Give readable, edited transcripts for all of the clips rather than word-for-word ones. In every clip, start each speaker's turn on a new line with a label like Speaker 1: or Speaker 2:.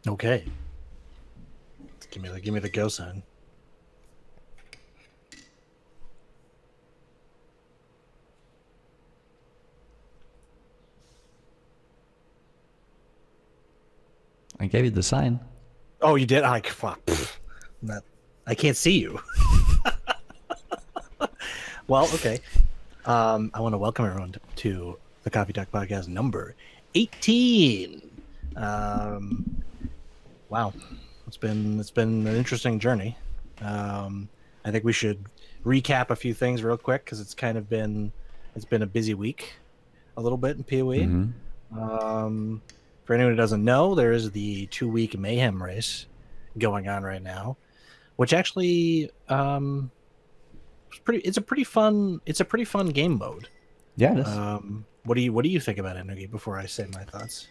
Speaker 1: Okay. Give me the go sign.
Speaker 2: I gave you the sign.
Speaker 1: Oh, you did? I fuck. I can't see you. Well, okay. I want to welcome everyone to the Coffee Talk Podcast number 18. Wow, it's been an interesting journey. I think we should recap a few things real quick because it's been a busy week, a little bit in PoE. For anyone who doesn't know, there is the 2-week mayhem race going on right now, which actually it's a pretty fun game mode.
Speaker 2: Yeah, it is.
Speaker 1: What do you think about it, Nugi, before I say my thoughts?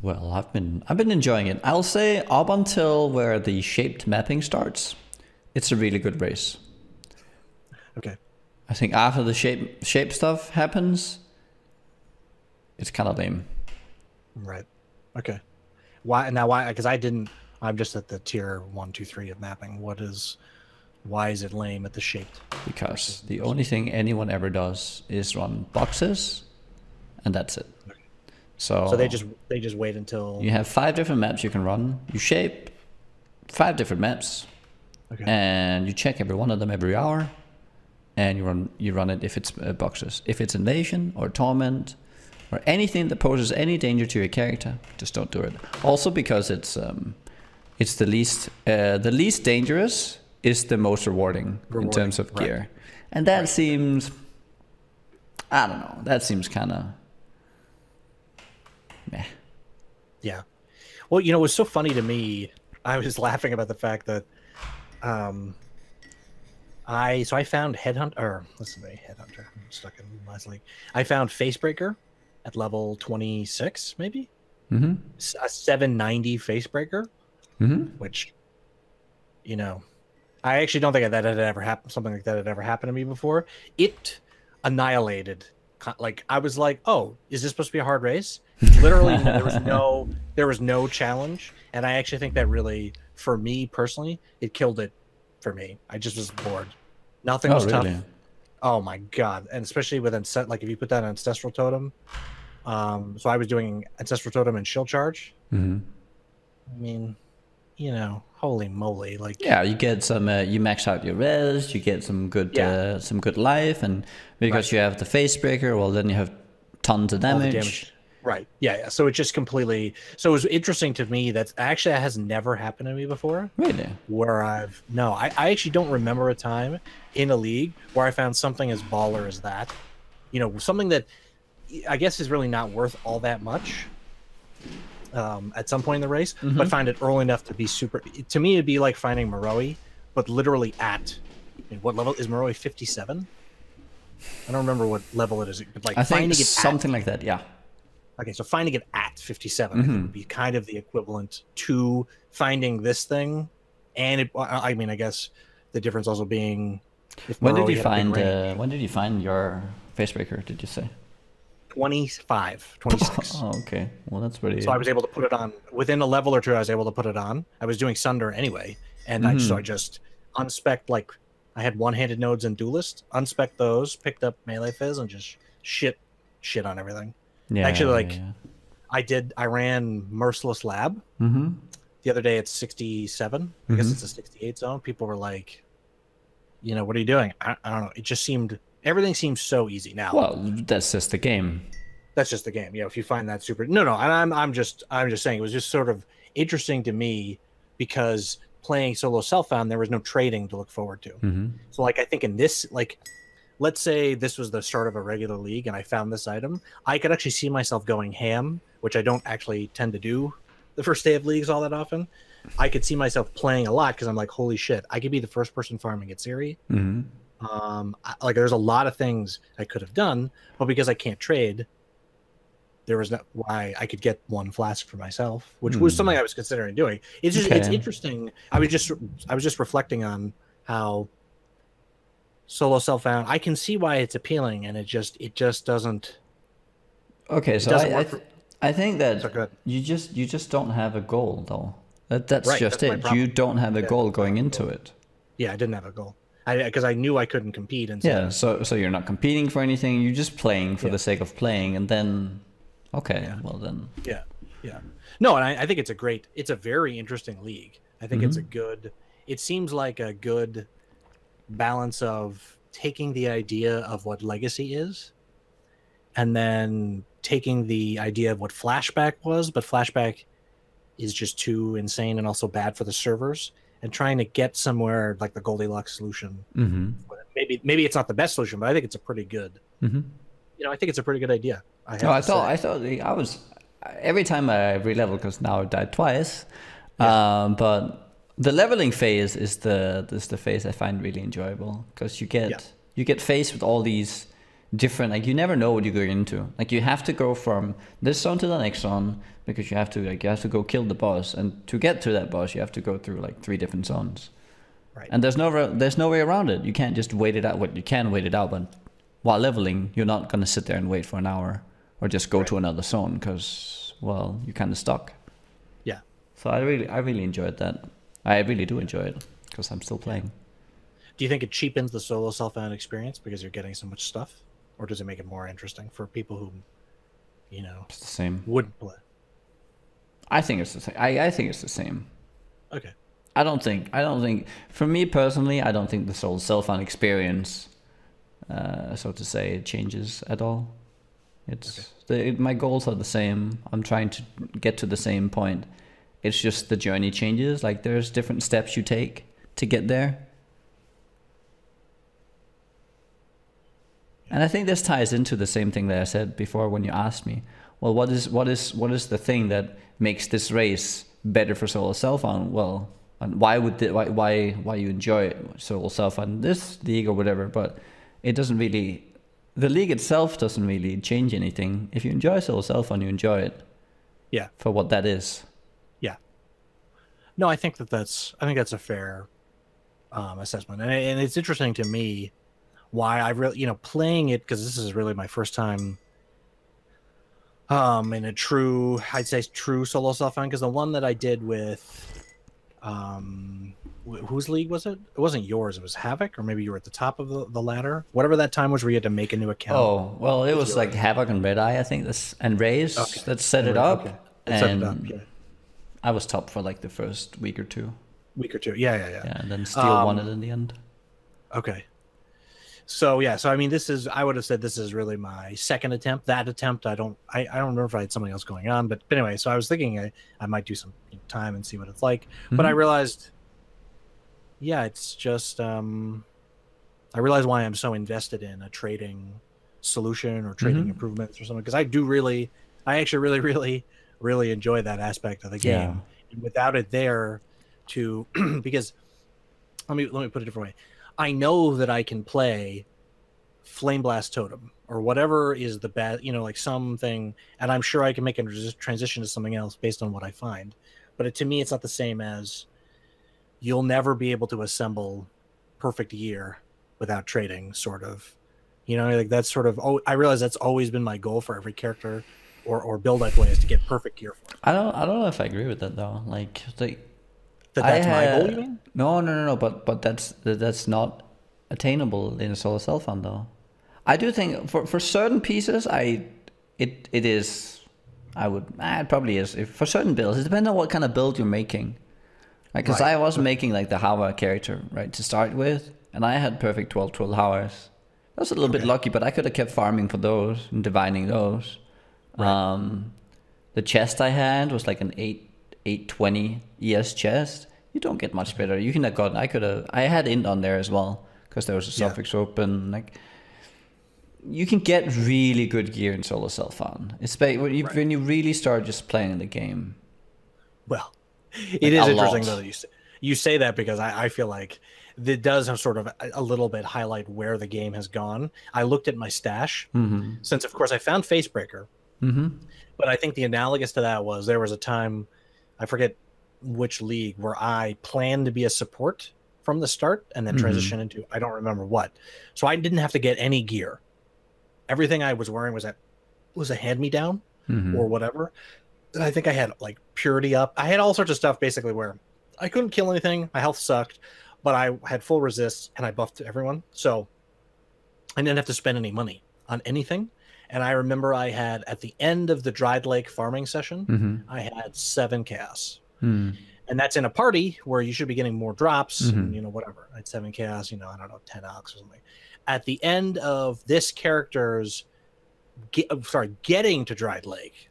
Speaker 2: Well, I've been enjoying it. I'll say up until where the shaped mapping starts, it's a really good race.
Speaker 1: Okay.
Speaker 2: I think after the shape stuff happens, it's kind of lame.
Speaker 1: Right. Okay. Why now? Why? Because I'm just at the tier 1, 2, 3 of mapping. Why is it lame at the shaped?
Speaker 2: Because the only thing anyone ever does is run boxes, and that's it.
Speaker 1: Okay.
Speaker 2: So
Speaker 1: they just wait until
Speaker 2: you have 5 different maps you can run. You shape 5 different maps,
Speaker 1: okay.
Speaker 2: And you check every one of them every hour, and you run it if it's boxes. If it's invasion or torment or anything that poses any danger to your character, just don't do it. Also because it's the least dangerous is the most rewarding in terms of gear, right. And that seems, I don't know, that seems kind of meh.
Speaker 1: Yeah. Well, it was so funny to me. I was laughing about the fact that I found Headhunter. I'm stuck in last league. I found Facebreaker at level 26, maybe.
Speaker 2: Mm-hmm.
Speaker 1: A 790 Facebreaker, which, I actually don't think that had ever happened. Something like that had ever happened to me before. It annihilated. Like I was like, oh, is this supposed to be a hard race? Literally, there was no challenge, and I actually think that really, for me personally, it killed it for me. I just was bored. Nothing was
Speaker 2: really?
Speaker 1: tough. Oh my god! And especially with like if you put that on Ancestral Totem. So I was doing Ancestral Totem and Shield Charge.
Speaker 2: Mm-hmm.
Speaker 1: I mean, holy moly! Like,
Speaker 2: yeah, you get some. You max out your res. You get some good life, and because you have the Facebreaker, well, then you have tons of damage.
Speaker 1: Right. Yeah. So it just completely. So it was interesting to me that has never happened to me before.
Speaker 2: Really?
Speaker 1: Where I actually don't remember a time in a league where I found something as baller as that. Something that I guess is really not worth all that much at some point in the race, but find it early enough to be super. To me, it'd be like finding Moroi, but literally what level is Moroi? 57. I don't remember what level it is, but like
Speaker 2: I think something like that. Yeah.
Speaker 1: Okay, so finding it at 57 I think would be kind of the equivalent to finding this thing, and I mean, I guess the difference also being.
Speaker 2: When did you find your Facebreaker? Did you say?
Speaker 1: 26.
Speaker 2: Oh, okay. Well, that's pretty.
Speaker 1: So I was able to put it on within a level or two. I was able to put it on. I was doing Sunder anyway, and I just unspec'd, like I had one-handed nodes and Duelist. Unspec'd those, picked up melee fizz, and just shit on everything. Yeah. Actually, I ran Merciless Lab the other day at 67. I guess it's a 68 zone. People were like, what are you doing? I don't know. It just seemed. Everything seems so easy now.
Speaker 2: Well, that's just the game.
Speaker 1: That's just the game. If you find that super, no, and I'm just saying it was just sort of interesting to me because playing solo self-found, there was no trading to look forward to. So like I think in this, like, let's say this was the start of a regular league and I found this item, I could actually see myself going ham, which I don't actually tend to do the first day of leagues all that often. I could see myself playing a lot because I'm like, holy shit, I could be the first person farming at Siri. Like there's a lot of things I could have done, but because I can't trade, there was no why I could get one flask for myself, which was something I was considering doing. It's just it's interesting. I was just reflecting on how solo self-found. I can see why it's appealing, and it just doesn't.
Speaker 2: Okay, so I think
Speaker 1: So
Speaker 2: that
Speaker 1: good.
Speaker 2: you just don't have a goal though. That's
Speaker 1: Right.
Speaker 2: just
Speaker 1: That's my
Speaker 2: it. You
Speaker 1: problem.
Speaker 2: don't have a
Speaker 1: Yeah,
Speaker 2: goal
Speaker 1: I don't
Speaker 2: going
Speaker 1: have a
Speaker 2: into
Speaker 1: goal.
Speaker 2: it.
Speaker 1: Yeah, I didn't have a goal. Because I knew I couldn't compete, and
Speaker 2: Yeah,
Speaker 1: so
Speaker 2: so you're not competing for anything. You're just playing for
Speaker 1: yeah,
Speaker 2: the sake of playing, and then okay,
Speaker 1: yeah,
Speaker 2: well then.
Speaker 1: yeah, yeah. No, and I think it's a very interesting league. I think it's a good. It seems like a good balance of taking the idea of what legacy is, and then taking the idea of what flashback was, but flashback is just too insane and also bad for the servers, and trying to get somewhere like the Goldilocks solution. Maybe it's not the best solution, but I think it's a pretty good. I think it's a pretty good idea. I
Speaker 2: No,
Speaker 1: have to say.
Speaker 2: I was every time I re-level because now I died twice.
Speaker 1: Yeah.
Speaker 2: But the leveling phase is the phase I find really enjoyable because you get faced with all these different, like you never know what you're going into. Like you have to go from this zone to the next zone because you have to go kill the boss, and to get to that boss you have to go through like 3 different zones.
Speaker 1: Right.
Speaker 2: And there's no way around it. You can't just wait it out. Well, you can wait it out, but while leveling, you're not gonna sit there and wait for an hour or just go to another zone because, well, you're kind of stuck.
Speaker 1: Yeah.
Speaker 2: So I really enjoyed that. I really do enjoy it because I'm still playing.
Speaker 1: Do you think it cheapens the solo self-found experience because you're getting so much stuff, or does it make it more interesting for people who,
Speaker 2: It's the same.
Speaker 1: wouldn't play?
Speaker 2: I think it's the same. I think it's the same.
Speaker 1: Okay.
Speaker 2: I don't think. For me personally, I don't think the solo self-found experience, so to say, changes at all. It's my goals are the same. I'm trying to get to the same point. It's just the journey changes. Like there's different steps you take to get there. And I think this ties into the same thing that I said before when you asked me, well, what is the thing that makes this race better for solo self-found? Well, and why you enjoy solo self-found this league or whatever? But it doesn't really. The league itself doesn't really change anything. If you enjoy solo self-found, you enjoy it.
Speaker 1: Yeah.
Speaker 2: For what that is.
Speaker 1: Yeah. No, I think that's a fair assessment, and it's interesting to me why I really playing it, because this is really my first time in a true, I'd say true solo self-found, because the one that I did with whose league was it? It wasn't yours. It was Havoc, or maybe you were at the top of the ladder. Whatever that time was where you had to make a new account.
Speaker 2: Oh, well, it was like Havoc and Red Eye, I think, and Raze that set it up.
Speaker 1: Okay.
Speaker 2: And
Speaker 1: set it up, yeah.
Speaker 2: I was top for like the first week or two.
Speaker 1: Yeah.
Speaker 2: Yeah, and then Steel won it in the end.
Speaker 1: Okay. So yeah, I mean, I would have said this is really my second attempt. That attempt, I don't remember if I had something else going on, but anyway, so I was thinking I might do some time and see what it's like, but I realized, yeah, it's just I realized why I'm so invested in a trading solution or trading improvements or something, because I actually really enjoy that aspect of the game.
Speaker 2: Yeah.
Speaker 1: And without it there, because let me put it a different way. I know that I can play Flame Blast Totem or whatever is the best, like something, and I'm sure I can make a transition to something else based on what I find. But to me, it's not the same as you'll never be able to assemble perfect gear without trading, sort of. Like that's sort of. Oh, I realize that's always been my goal for every character or build I play is to get perfect gear for.
Speaker 2: I don't know if I agree with that though. Like
Speaker 1: that's my goal, you mean?
Speaker 2: No. But that's not attainable in a solo self-found though. I do think for certain pieces, it is. It probably is. For certain builds, it depends on what kind of build you're making. Like, because I was making like the Hava character right to start with, and I had perfect 12 Havas. I was a little bit lucky, but I could have kept farming for those and divining those. Right. The chest I had was like an 820 ES chest. You don't get much better. You can have gotten. I had int on there as well because there was a suffix open. Like, you can get really good gear in solo self-found. When you really start just playing the game.
Speaker 1: Well, it is interesting though that you say that, because I feel like it does have sort of a little bit highlight where the game has gone. I looked at my stash since, of course, I found Facebreaker. But I think the analogous to that was there was a time, I forget which league, where I planned to be a support from the start and then transition into I don't remember what. So I didn't have to get any gear. Everything I was wearing was a hand-me-down. or whatever. And I think I had like purity up. I had all sorts of stuff basically where I couldn't kill anything. My health sucked, but I had full resist and I buffed everyone. So I didn't have to spend any money on anything. And I remember I had, at the end of the Dried Lake farming session, I had 7 chaos. And that's in a party where you should be getting more drops and, you know, whatever. I had 7 chaos, you know, I don't know, 10 ox or something. At the end of this character's, getting to Dried Lake,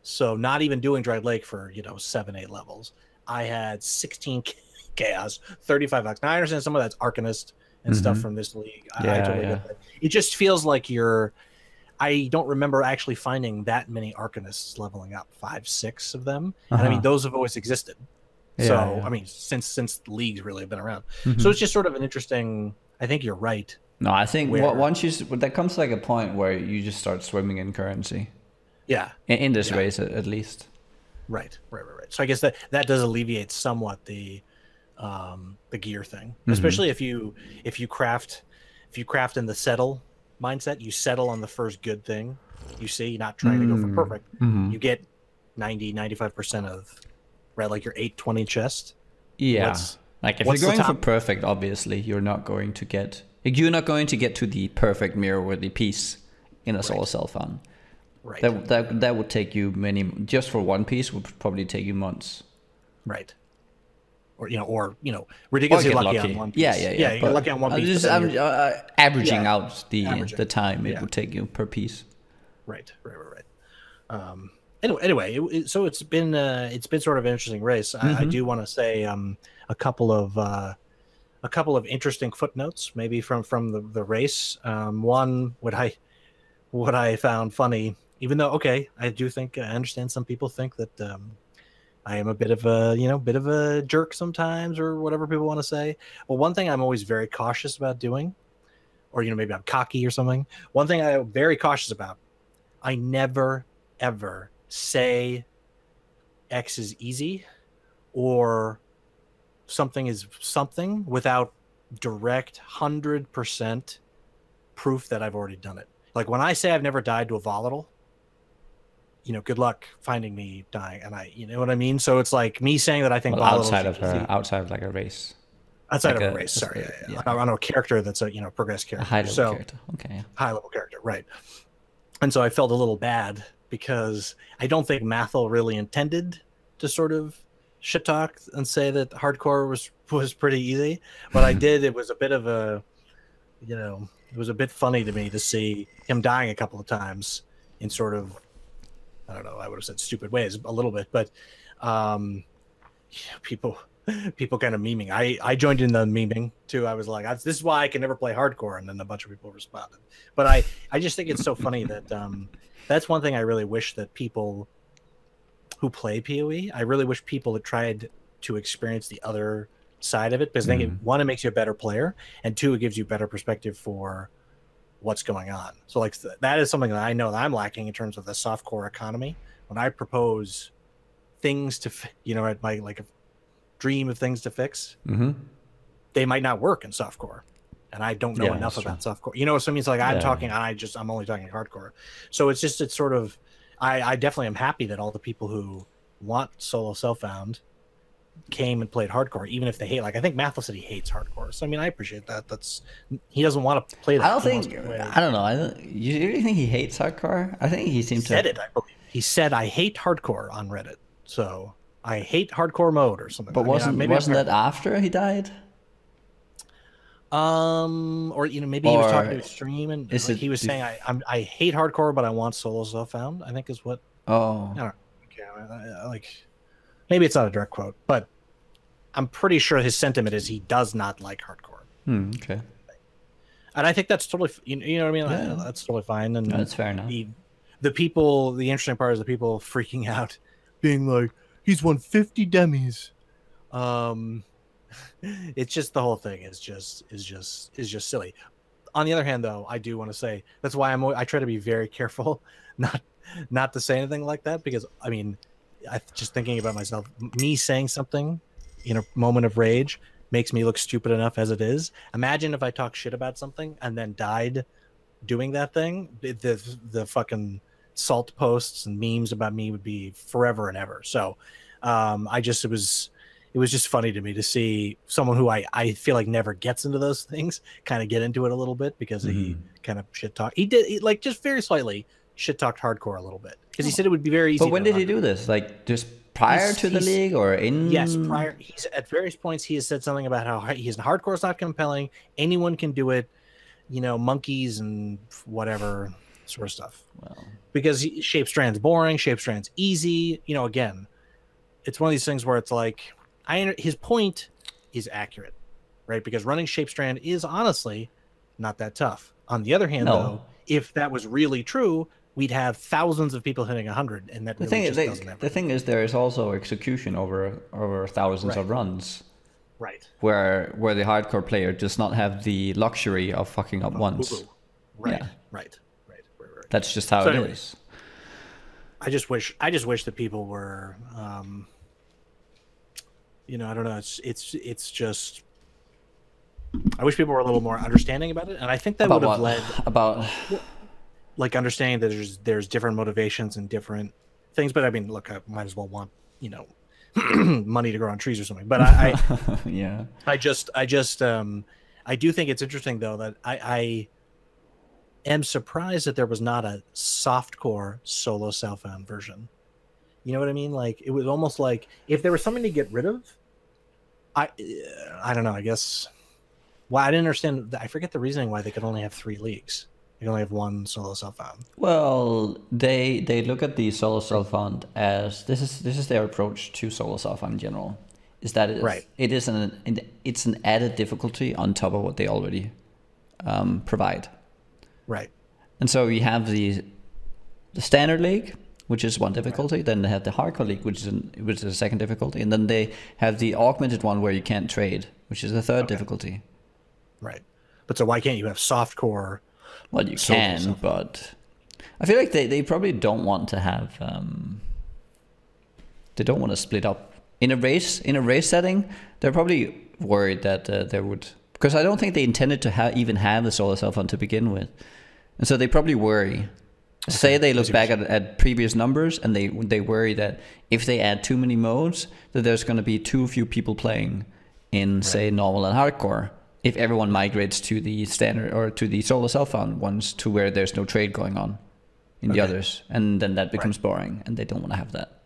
Speaker 1: so not even doing Dried Lake for, you know, 7, 8 levels, I had 16 chaos, 35 ox. Now I understand some of that's Arcanist and stuff from this league. I totally get that. It just feels like I don't remember actually finding that many Arcanists leveling up, 5, 6 of them. And I mean, those have always existed. So, I mean, since the leagues really have been around. So it's just sort of an interesting, I think you're right.
Speaker 2: No, I think once there comes like a point where you just start swimming in currency. Yeah. In this race, at least. Right.
Speaker 1: So I guess that does alleviate somewhat the gear thing, especially if you craft in the settle mindset. You settle on the first good thing you see, not trying to go for perfect. You get 90-95% of like your 820 chest.
Speaker 2: Like if you're going for perfect, obviously you're not going to get to the perfect mirror worthy piece in a solo self-found. Right. That would take you just for one piece would probably take you months.
Speaker 1: Right. Or ridiculously lucky on one piece.
Speaker 2: Yeah.
Speaker 1: You're lucky on one piece.
Speaker 2: I'm averaging out the time it would take you per piece.
Speaker 1: Right. Anyway, so it's been sort of an interesting race. I do want to say a couple of interesting footnotes, maybe from the race. One, what I found funny, even though I do think I understand some people think that I am a bit of a jerk sometimes, or whatever people want to say. Well, one thing I'm always very cautious about doing, or maybe I'm cocky or something. One thing I'm very cautious about, I never ever say X is easy or something is something without direct 100% proof that I've already done it. Like when I say I've never died to a volatile, good luck finding me dying. And you know what I mean? So it's like me saying that I think
Speaker 2: outside of like a race.
Speaker 1: Outside of a race, sorry. Yeah. On a character that's a progress character.
Speaker 2: A high-level character. Okay.
Speaker 1: High-level character, right. And so I felt a little bad because I don't think Mathel really intended to sort of shit talk and say that hardcore was pretty easy. But I did. It was a bit of a, it was a bit funny to me to see him dying a couple of times in sort of, I don't know, I would have said stupid ways a little bit, but people kind of memeing. I joined in the memeing too. I was like, this is why I can never play hardcore. And then a bunch of people responded. But I just think it's so funny that that's one thing I really wish that people who play PoE, I really wish people had tried to experience the other side of it, because I think one, it makes you a better player, and two, it gives you better perspective for what's going on. So like that is something that I know that I'm lacking in terms of the softcore economy. When I propose things to, at my like a dream of things to fix, they might not work in softcore, and I don't know enough about softcore. So it means like I'm only talking hardcore. So it's sort of, I definitely am happy that all the people who want solo self-found came and played hardcore, even if they hate. Like I think Mathel said he hates hardcore, so I mean I appreciate that. He doesn't want to play that.
Speaker 2: I don't know. You really think he hates hardcore? I think he seemed to
Speaker 1: said it. I believe he said I hate hardcore on Reddit. So I hate hardcore mode or something.
Speaker 2: But wasn't that after he died?
Speaker 1: Or maybe he was talking to his stream and he was saying I hate hardcore, but I want solo self-found, I think is what.
Speaker 2: Oh.
Speaker 1: I don't know. Okay, like maybe it's not a direct quote, but I'm pretty sure his sentiment is he does not like hardcore.
Speaker 2: Okay.
Speaker 1: And I think that's totally, you know what I mean? Yeah. That's totally fine. And
Speaker 2: that's fair enough.
Speaker 1: The interesting part is the people freaking out, being like, he's won 50 demis. It's just, the whole thing is just silly. On the other hand, though, I do want to say that's why I try to be very careful not to say anything like that, because I mean, just thinking about myself, me saying something in a moment of rage makes me look stupid enough as it is. Imagine if I talk shit about something and then died doing that thing. The fucking salt posts and memes about me would be forever and ever. So it was just funny to me to see someone who I feel like never gets into those things kind of get into it a little bit, because he kind of shit talk. He like just very slightly shit talked hardcore a little bit, because he said it would be very easy.
Speaker 2: But when did he do this? Like just prior to the league or in?
Speaker 1: Yes, prior. He's at various points he has said something about how he's hardcore is not compelling. Anyone can do it. You know, monkeys and whatever sort of stuff. Well, because Shape Strand's boring, Shape Strand's easy. You know, again, it's one of these things where it's like, his point is accurate, right? Because running Shape Strand is honestly not that tough. On the other hand, though, if that was really true, we'd have thousands of people hitting 100, and that really doesn't happen.
Speaker 2: The thing is, there is also execution over thousands of runs.
Speaker 1: Right.
Speaker 2: Where the hardcore player does not have the luxury of fucking up once.
Speaker 1: Right. Right.
Speaker 2: That's just how it is.
Speaker 1: I just wish that people were you know, I don't know, it's just, I wish people were a little more understanding about it, and I think that would have led like understanding that there's different motivations and different things. But I mean, look, I might as well want, you know, money to grow on trees or something. But I I do think it's interesting though that I am surprised that there was not a softcore solo self-found version. You know what I mean? Like, it was almost like if there was something to get rid of, I don't know, I guess. Well, I didn't understand. I forget the reasoning why they could only have 3 leagues. They can only have 1 solo self-found.
Speaker 2: Well, they look at the solo self-found as this is their approach to solo self-found in general. Is that it's an added difficulty on top of what they already provide. Right. And so you have the standard league, which is 1 difficulty. Then they have the hardcore league, which is a 2nd difficulty, and then they have the augmented one where you can't trade, which is the 3rd difficulty.
Speaker 1: Right. But so why can't you have softcore?
Speaker 2: Well, you can, but I feel like they probably don't want to have. They don't want to split up in a race setting. They're probably worried that there would, because I don't think they intended to even have the solo self-found to begin with, and so they probably worry. Say they look back at previous numbers and they worry that if they add too many modes, that there's going to be too few people playing in, say, normal and hardcore, if everyone migrates to the standard or to the solo self-found ones, to where there's no trade going on in the others, and then that becomes boring, and they don't want to have that.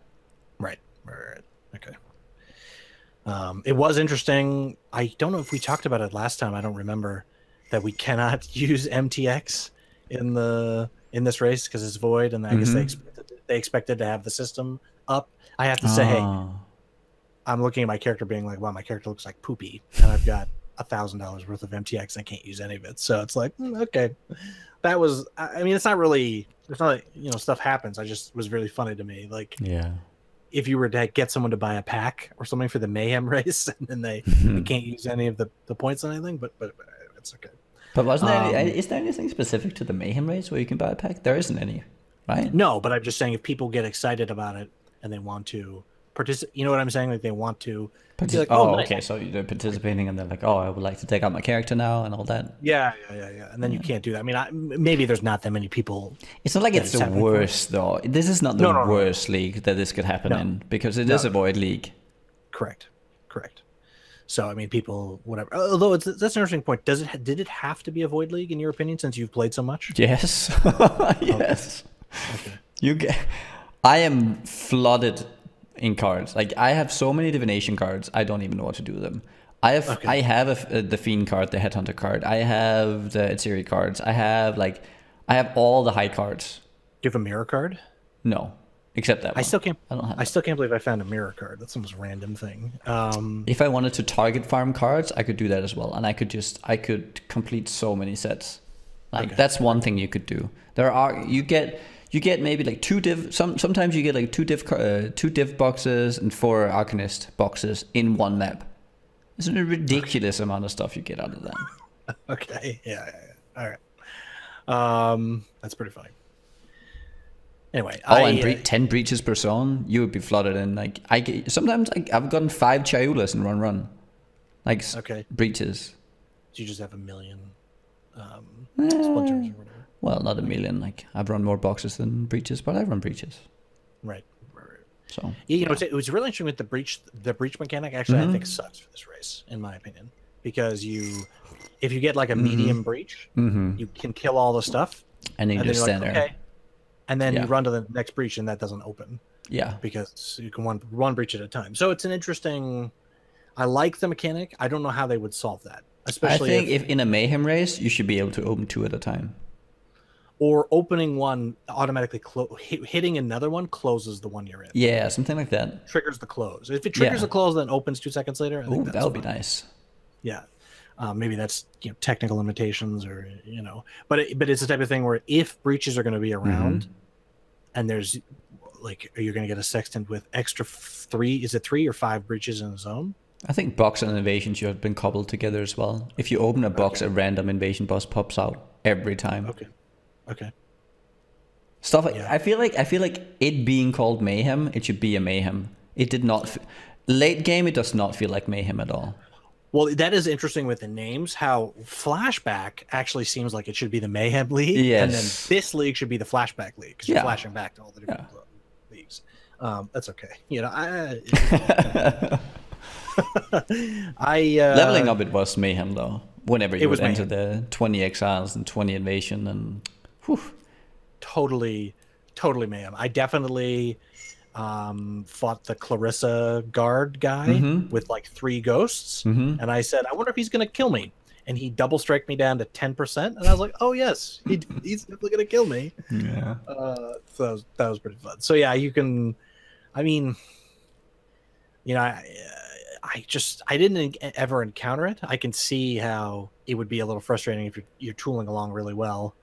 Speaker 1: Right. Okay. It was interesting. I don't know if we talked about it last time. I don't remember that we cannot use MTX in this race because it's void, and I guess they expected to have the system up. I have to say, hey, I'm looking at my character being like, wow, my character looks like poopy, and I've got $1,000 worth of MTX and I can't use any of it. So it's like, okay, that was, I mean, it's not really, you know, stuff happens. I just was really funny to me. Like, if you were to get someone to buy a pack or something for the Mayhem race, and then they can't use any of the points on anything, but it's okay.
Speaker 2: But wasn't there is there anything specific to the Mayhem race where you can buy a pack? There isn't any, right?
Speaker 1: No, but I'm just saying, if people get excited about it and they want to participate, you know what I'm saying? Like, they want to.
Speaker 2: Like, okay. So they're participating, and they're like, oh, I would like to take out my character now, and all that.
Speaker 1: Yeah. And then you can't do that. I mean, maybe there's not that many people.
Speaker 2: It's not like it's the worst, though. This is not the worst league that this could happen in, because it is a void league.
Speaker 1: Correct. So, I mean, people, whatever. Although that's an interesting point. Did it have to be a void league, in your opinion, since you've played so much?
Speaker 2: Yes. Yes. Okay. I am flooded in cards. Like, I have so many divination cards, I don't even know what to do with them. I have the Fiend card, the Headhunter card. I have the Etziri cards. I have all the high cards.
Speaker 1: Do you have a mirror card?
Speaker 2: No. Except that
Speaker 1: I still can't.
Speaker 2: I don't have.
Speaker 1: I still can't believe I found a mirror card. That's the most random thing.
Speaker 2: If I wanted to target farm cards, I could do that as well, and I could complete so many sets. Like, that's one thing you could do. You get maybe like 2 div. Sometimes you get like 2 div boxes and 4 Arcanist boxes in one map. It's a ridiculous amount of stuff you get out of that.
Speaker 1: Okay. Yeah. All right. That's pretty funny. Anyway,
Speaker 2: and 10 breaches per zone, you would be flooded in. Like, sometimes I've gotten 5 Chayulas in run. Like, breaches.
Speaker 1: So you just have a million splinters or whatever.
Speaker 2: Well, not a million. Like I've run more boxes than breaches, but I run breaches.
Speaker 1: Right.
Speaker 2: So
Speaker 1: you know, it was really interesting with the breach mechanic. Actually, I think sucks for this race, in my opinion, because if you get like a medium breach, you can kill all the stuff,
Speaker 2: and then you just stand there. Okay.
Speaker 1: And then you run to the next breach, and that doesn't open.
Speaker 2: Yeah,
Speaker 1: because you can one breach at a time. So it's an interesting. I like the mechanic. I don't know how they would solve that. Especially,
Speaker 2: I think if in a mayhem race, you should be able to open 2 at a time.
Speaker 1: Or opening one automatically hitting another one closes the one you're in.
Speaker 2: Yeah, something like that.
Speaker 1: Triggers the close. If it triggers the close, then opens 2 seconds later. I think
Speaker 2: that would be nice.
Speaker 1: Yeah, maybe that's technical limitations, or but it's the type of thing where if breaches are going to be around, and there's like, are you going to get a sextant with extra 3? Is it 3 or 5 breaches in a zone?
Speaker 2: I think box and invasion should have been cobbled together as well. If you open a box, a random invasion boss pops out every time.
Speaker 1: Okay.
Speaker 2: Stuff like I feel like it being called mayhem, it should be a mayhem. It did not late game. It does not feel like mayhem at all.
Speaker 1: Well, that is interesting with the names. How Flashback actually seems like it should be the Mayhem League, and then this league should be the Flashback League because you're flashing back to all the different leagues. That's okay.
Speaker 2: Leveling up, it was mayhem though. Whenever you would enter the 20 exiles and 20 invasion, and
Speaker 1: totally mayhem. I definitely fought the Clarissa guard guy with like 3 ghosts, and I said, I wonder if he's gonna kill me, and he double striked me down to 10%, and I was like, oh yes, he's definitely gonna kill me. So that was pretty fun. So yeah, you can, I mean, I didn't ever encounter it. I can see how it would be a little frustrating if you're tooling along really well,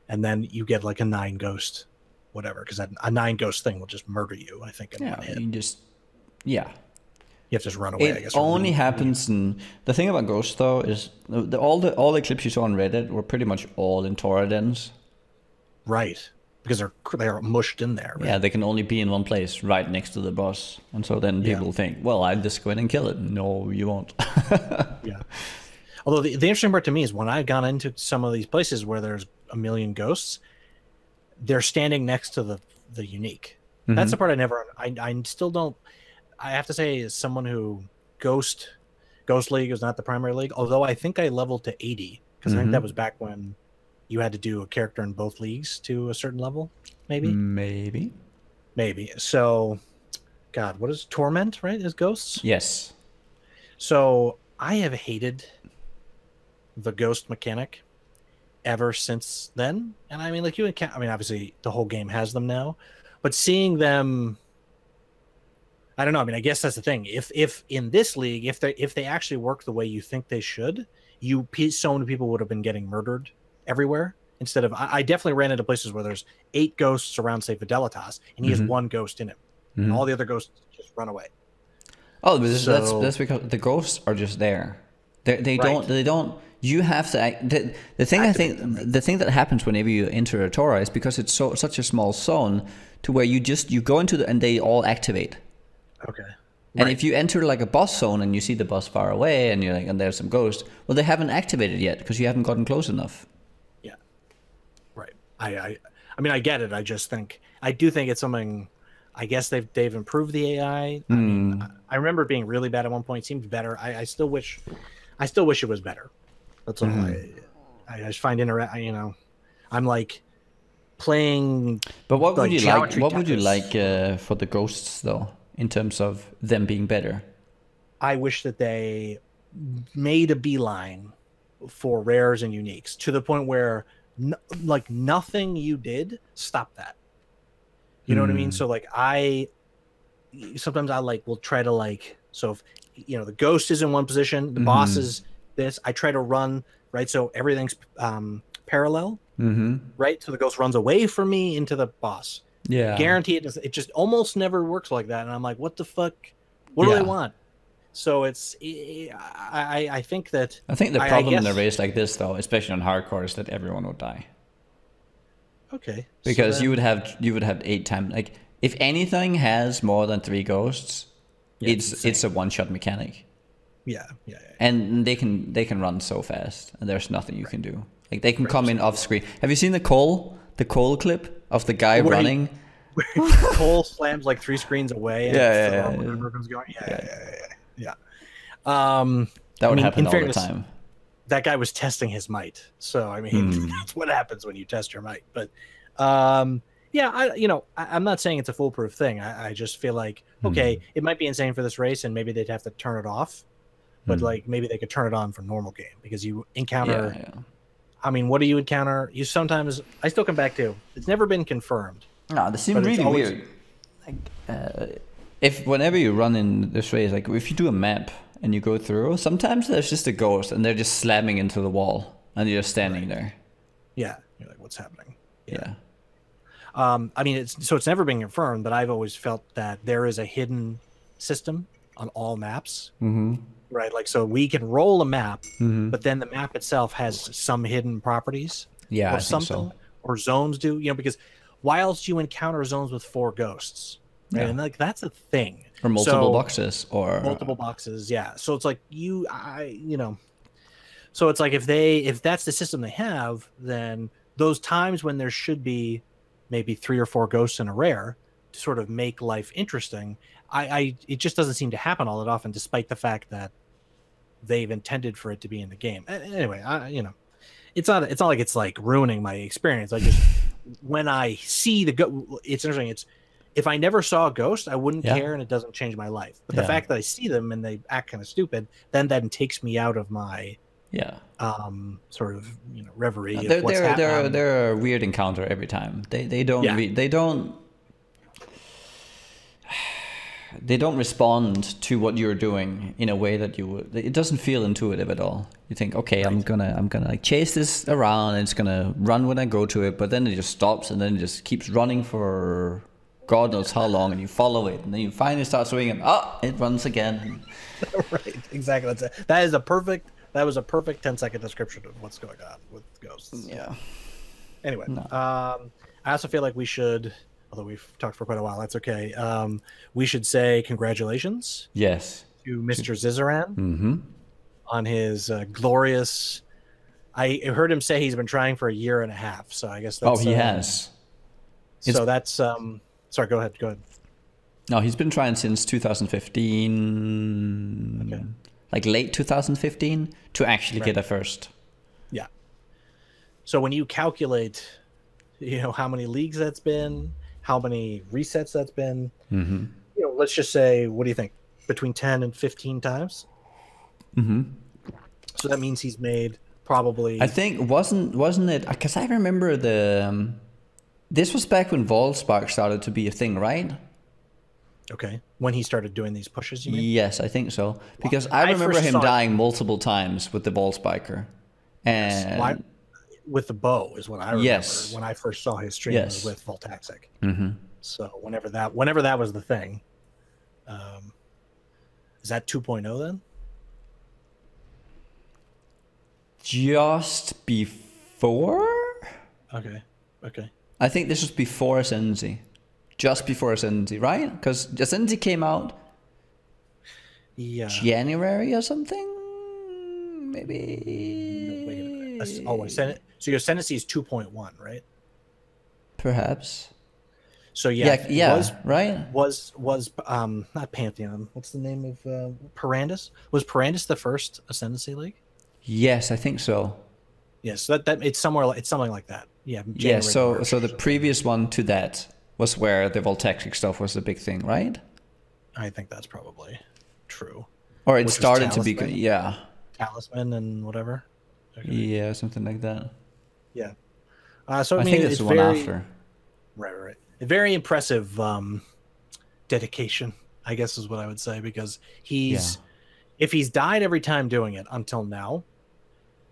Speaker 1: and then you get like a 9 ghost, whatever, because a 9 ghost thing will just murder you. I think. In one hit. You have to just run away. I guess.
Speaker 2: It only happens in the thing about ghosts though is all the clips you saw on Reddit were pretty much all in Toradens.
Speaker 1: Right. Because they're mushed in there. Right?
Speaker 2: Yeah, they can only be in one place, right next to the boss, and so then people think, "Well, I'll just go in and kill it." No, you won't.
Speaker 1: Although the interesting part to me is when I've gone into some of these places where there's a million ghosts, they're standing next to the unique. That's the part I still don't. I have to say, as someone who Ghost League is not the primary league, although I think I leveled to 80 because I think that was back when you had to do a character in both leagues to a certain level, maybe. So, God, what is Torment, right? Is ghosts?
Speaker 2: Yes.
Speaker 1: So I have hated the ghost mechanic ever since then. And I mean, like obviously the whole game has them now, but seeing them, I don't know. I mean, I guess that's the thing. If in this league, if they actually work the way you think they should, so many people would have been getting murdered everywhere instead of. I definitely ran into places where there's 8 ghosts around, say, Fidelitas, and he has 1 ghost in him, and all the other ghosts just run away.
Speaker 2: Oh, that's because the ghosts are just there. They don't. You have to. The thing that happens whenever you enter a Torah is because it's such a small zone to where you go into and they all activate.
Speaker 1: Okay.
Speaker 2: And if you enter like a boss zone and you see the boss far away and you're like, and there's some ghosts, well, they haven't activated yet because you haven't gotten close enough.
Speaker 1: Yeah. Right. I mean, I get it. I do think it's something. I guess they've improved the AI. I mean, I remember it being really bad at one point. It seemed better. I still wish it was better. That's all. I just find I'm like playing.
Speaker 2: But what would you like? What would you like for the ghosts though, in terms of them being better?
Speaker 1: I wish that they made a beeline for rares and uniques to the point where nothing you did stopped that. You know what I mean? So like sometimes I will try to so if the ghost is in one position, the boss is this, I try to run right so everything's parallel, right? So the ghost runs away from me into the boss. Yeah, guarantee it does. It just almost never works like that, and I'm like, what the fuck? What do they want? So I think that
Speaker 2: the problem in a race like this, though, especially on hardcore, is that everyone would die.
Speaker 1: Okay.
Speaker 2: Because so you would have 8 times. Like if anything has more than 3 ghosts, it's a one-shot mechanic.
Speaker 1: Yeah.
Speaker 2: And they can run so fast, and there's nothing you can do. Like they can come in off screen. Have you seen the Cole clip of the guy running?
Speaker 1: Cole slams like 3 screens away. And
Speaker 2: Yeah.
Speaker 1: Going. Yeah.
Speaker 2: That would happen all the time.
Speaker 1: That guy was testing his might. So I mean, that's what happens when you test your might. But I'm not saying it's a foolproof thing. I just feel like, okay, it might be insane for this race, and maybe they'd have to turn it off. But like maybe they could turn it on for normal game, because you encounter. Yeah. I mean, what do you encounter? You sometimes, I still come back to, it's never been confirmed.
Speaker 2: No, this seems really weird. Like, if whenever you run in this race, like if you do a map and you go through, sometimes there's just a ghost and they're just slamming into the wall and you're just standing there.
Speaker 1: Yeah, you're like, what's happening?
Speaker 2: Yeah.
Speaker 1: I mean, it's never been confirmed, but I've always felt that there is a hidden system on all maps. Right, like, so we can roll a map, but then the map itself has some hidden properties,
Speaker 2: or
Speaker 1: something, or zones do, because why else do you encounter zones with 4 ghosts, right? And like that's a thing,
Speaker 2: or multiple boxes,
Speaker 1: yeah. So it's like so it's like if that's the system they have, then those times when there should be maybe 3 or 4 ghosts in a rare to sort of make life interesting, it just doesn't seem to happen all that often, despite the fact that they've intended for it to be in the game. Anyway, it's not like it's like ruining my experience. I just, when I see it's interesting. It's, if I never saw a ghost, I wouldn't care, and it doesn't change my life. But the fact that I see them and they act kind of stupid, then that takes me out of my sort of reverie.
Speaker 2: They're a weird encounter every time. They don't respond to what you're doing in a way that you would. It doesn't feel intuitive at all. You think, okay, I'm gonna like chase this around, and it's gonna run when I go to it, but then it just stops, and then it just keeps running for God knows how long, and you follow it, and then you finally start swinging. It runs again.
Speaker 1: Right, exactly. That was a perfect 10-second description of what's going on with ghosts.
Speaker 2: Yeah.
Speaker 1: Anyway, I also feel like we should, although we've talked for quite a while, that's okay. We should say congratulations.
Speaker 2: Yes.
Speaker 1: To Mr. Zizaran on his glorious. I heard him say he's been trying for a year and a half. So I guess that's.
Speaker 2: He has.
Speaker 1: So that's. Sorry, go ahead.
Speaker 2: No, he's been trying since 2015.
Speaker 1: Okay.
Speaker 2: Like late 2015 to actually get a first.
Speaker 1: Yeah. So when you calculate, how many leagues that's been, how many resets that's been, let's just say, what do you think? Between 10 and 15 times? So that means he's made probably...
Speaker 2: I think, wasn't it... Because I remember this was back when Volspark started to be a thing, right?
Speaker 1: Okay. When he started doing these pushes, you mean?
Speaker 2: Yes, I think so. Because I remember him dying multiple times with the ball spiker. And
Speaker 1: with the bow is what I remember when I first saw his stream was with Voltaxic. So whenever that was the thing, is that 2.0 then?
Speaker 2: Just before?
Speaker 1: Okay.
Speaker 2: I think this was before Ascendancy. Just before Ascendancy, right? Because Ascendancy came out January or something? Maybe.
Speaker 1: So your Ascendancy is 2.1, right?
Speaker 2: Perhaps.
Speaker 1: So
Speaker 2: right?
Speaker 1: Was not Pantheon. What's the name of Perandus? Was Perandus the first Ascendancy League?
Speaker 2: Yes, I think so.
Speaker 1: Yes, that it's something like that. Yeah.
Speaker 2: January, so the previous one to that was where the Voltaxic stuff was the big thing, right?
Speaker 1: I think that's probably true.
Speaker 2: Or it started to be
Speaker 1: Talisman and whatever.
Speaker 2: Okay. Yeah, something like that.
Speaker 1: Yeah. So
Speaker 2: I think it's the one after.
Speaker 1: Right. A very impressive dedication, I guess is what I would say, because if he's died every time doing it until now,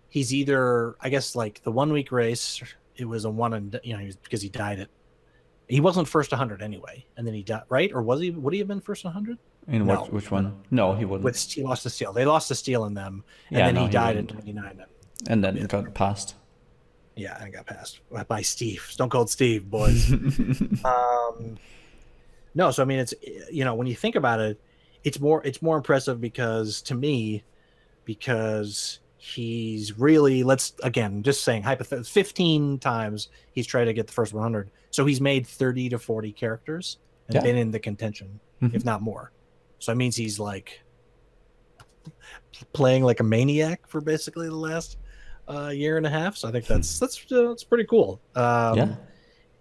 Speaker 1: he's either, I guess, like the 1 week race, it was a one and because he died he wasn't first 100 anyway, and then he died, right? Or was he? Would he have been first 100?
Speaker 2: Which one? No, he wouldn't.
Speaker 1: He lost to Steel. They lost to Steel in them, and then he died in 29.
Speaker 2: And then got passed.
Speaker 1: Yeah, and got passed by Steve, Stone Cold Steve, boys. No, so I mean, it's when you think about it, it's more impressive because he's really, let's again just saying hypothetically, 15 times he's tried to get the first 100. So he's made 30 to 40 characters and been in the contention, if not more. So that means he's like playing like a maniac for basically the last year and a half. So I think that's pretty cool.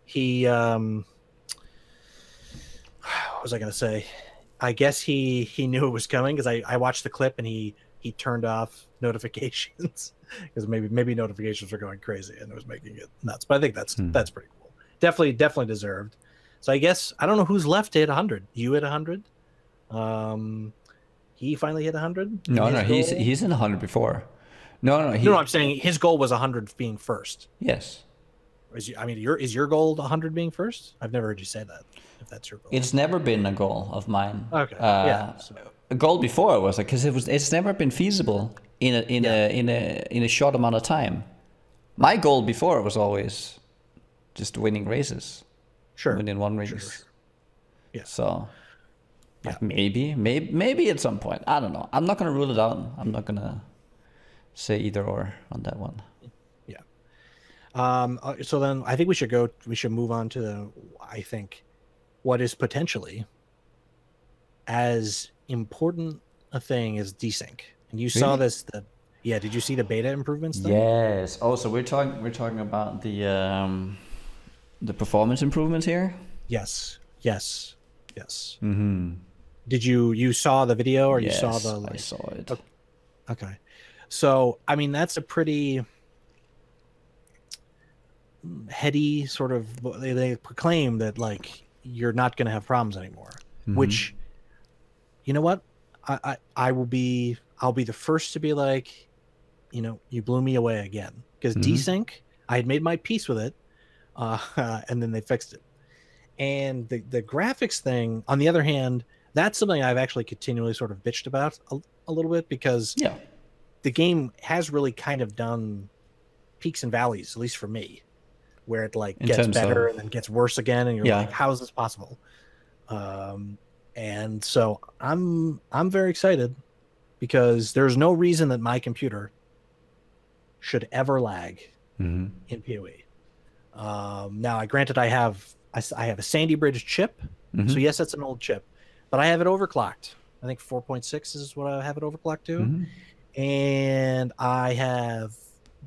Speaker 1: He what was I gonna say? I guess he knew it was coming because I watched the clip and he turned off notifications because maybe notifications were going crazy and it was making it nuts. But I think that's pretty cool. Definitely deserved. So I guess I don't know who's left to hit 100. You hit 100. He finally hit 100.
Speaker 2: No, he's in 100 before. No.
Speaker 1: I'm saying his goal was 100 being first.
Speaker 2: Yes.
Speaker 1: Is your goal 100 being first? I've never heard you say that. If that's your goal,
Speaker 2: it's never been a goal of mine.
Speaker 1: Okay.
Speaker 2: A goal before was because it's never been feasible in a short amount of time. My goal before was always just winning races.
Speaker 1: Sure.
Speaker 2: Winning one race.
Speaker 1: Sure. Yeah.
Speaker 2: So. Yeah. Maybe at some point. I don't know. I'm not gonna rule it out. I'm not gonna say either or on that one.
Speaker 1: Yeah. So then I think we should move on to I think what is potentially as important a thing as desync. And you saw this. Did you see the beta improvements?
Speaker 2: Yes. Oh, so we're talking about the performance improvements here.
Speaker 1: Yes. Mm-hmm. Did you saw the video or you saw the?
Speaker 2: I saw it.
Speaker 1: Okay. So I mean that's a pretty heady sort of. They proclaim that like you're not going to have problems anymore. Which, you know what, I'll be the first to be like, you blew me away again because desync. I had made my peace with it, and then they fixed it. And the graphics thing, on the other hand, that's something I've actually continually sort of bitched about a little bit because the game has really kind of done peaks and valleys, at least for me, where it like gets better and then gets worse again, and you're like, how is this possible? And so I'm very excited because there's no reason that my computer should ever lag in PoE. Now, granted, I have a Sandy Bridge chip, so yes, that's an old chip, but I have it overclocked. I think 4.6 is what I have it overclocked to, and I have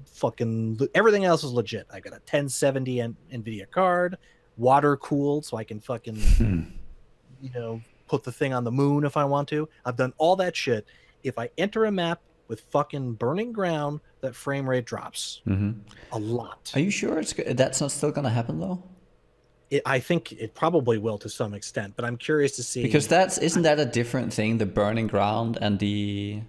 Speaker 1: fucking everything else is legit. I got a 1070 NVIDIA card, water cooled, so I can fucking put the thing on the moon if I want to. I've done all that shit. If I enter a map with fucking burning ground, that frame rate drops a lot.
Speaker 2: Are you sure that's not still going to happen though?
Speaker 1: I think it probably will to some extent, but I'm curious to see.
Speaker 2: Because isn't that a different thing, the burning ground and the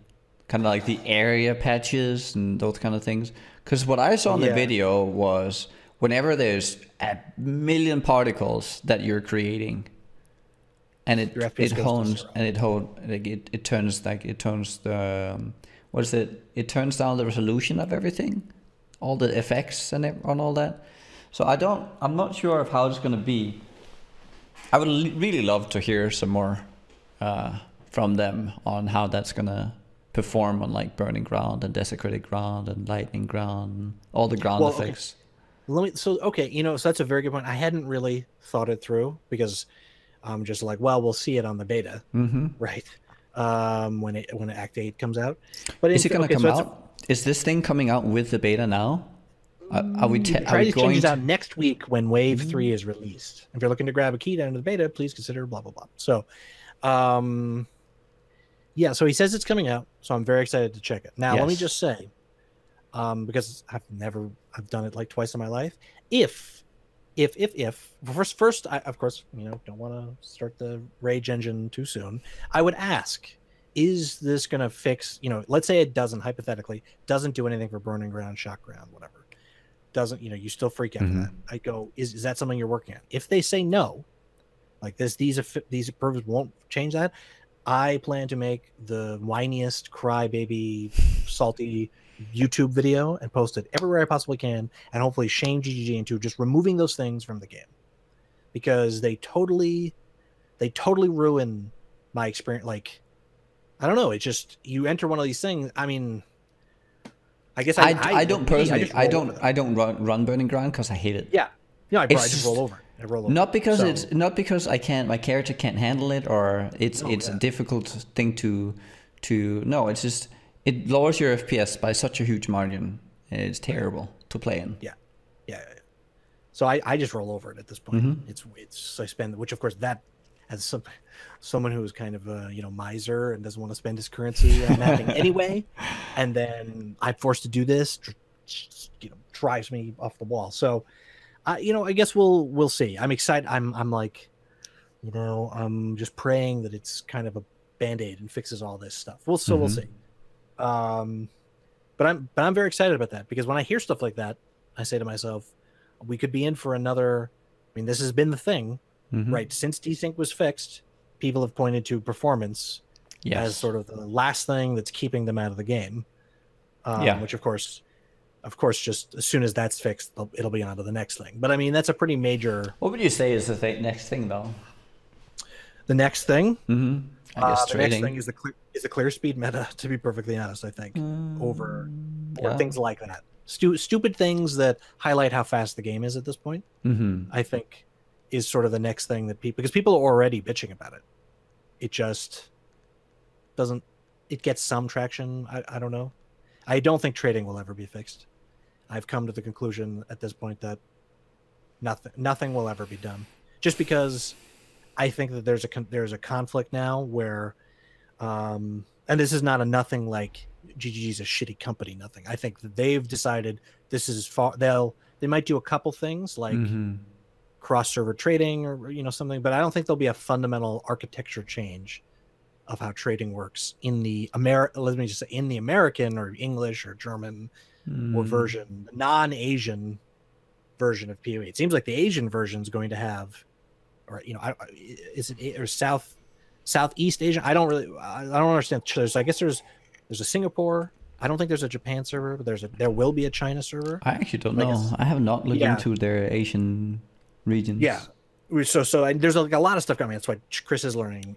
Speaker 2: kind of like the area patches and those kind of things? Because what I saw in the video was whenever there's a million particles that you're creating, and it turns turns down the resolution of everything, all the effects and all that. So I'm not sure of how it's going to be. I would really love to hear some more from them on how that's going to perform on like burning ground and desecrated ground and lightning ground, all the ground effects.
Speaker 1: Okay. So that's a very good point. I hadn't really thought it through because I'm just like, well, we'll see it on the beta, right? When Act 8 comes out. But
Speaker 2: is it going to come out? Is this thing coming out with the beta now? Are we
Speaker 1: going to out next week when Wave 3 is released? If you're looking to grab a key down to the beta, please consider blah blah blah. So, so he says it's coming out, so I'm very excited to check it. Now, let me just say, because I've done it like twice in my life. If first, I, of course, don't want to start the rage engine too soon. I would ask, is this going to fix, let's say it doesn't, hypothetically, doesn't do anything for burning ground, shock ground, whatever. Doesn't, you still freak out for that. I go, is that something you're working on? If they say no, like these improvements won't change that, I plan to make the whiniest crybaby salty YouTube video and post it everywhere I possibly can, and hopefully shame GGG into just removing those things from the game, because they totally ruin my experience. Like, I don't know, it's just, you enter one of these things. I mean, I guess
Speaker 2: I don't personally.
Speaker 1: I
Speaker 2: don't run Burning Ground because I hate it.
Speaker 1: Yeah, no, I
Speaker 2: It's
Speaker 1: just roll over. I roll over.
Speaker 2: Not because
Speaker 1: So,
Speaker 2: it's not because my character can't handle it, or it's a difficult thing to no. It's just it lowers your FPS by such a huge margin. It's terrible to play in.
Speaker 1: Yeah. So I just roll over it at this point.
Speaker 2: Mm-hmm.
Speaker 1: It's I spend, which of course that as someone who's kind of a miser and doesn't want to spend his currency mapping anyway, and then I'm forced to do this, drives me off the wall. So I guess we'll see. I'm excited. I'm like, I'm just praying that it's kind of a band-aid and fixes all this stuff. We'll see. But I'm very excited about that, because when I hear stuff like that, I say to myself, we could be in for another. I mean, this has been the thing, right? Since desync was fixed, people have pointed to performance as sort of the last thing that's keeping them out of the game. Which of course, just as soon as that's fixed, it'll be on to the next thing. But I mean, that's a pretty major.
Speaker 2: What would you say is the next thing, though?
Speaker 1: The next thing,
Speaker 2: I guess
Speaker 1: the next thing is the clear speed meta. To be perfectly honest, I think over things like that, stupid things that highlight how fast the game is at this point. I think is sort of the next thing that because people are already bitching about it. It just doesn't. It gets some traction. I don't know. I don't think trading will ever be fixed. I've come to the conclusion at this point that nothing will ever be done, just because I think that there's a conflict now where, and this is not a nothing like GGG's a shitty company. Nothing. I think that they've decided this is far. They might do a couple things like cross-server trading or something, but I don't think there'll be a fundamental architecture change of how trading works in the in the American or English or German or version, non-Asian version of PoE. It seems like the Asian version is going to have, or is it or Southeast Asia? I don't understand. I guess there's a Singapore. I don't think there's a Japan server, but there will be a China server.
Speaker 2: I actually don't know. I have not looked into their Asian regions.
Speaker 1: Yeah. So there's like a lot of stuff coming. That's why Chris is learning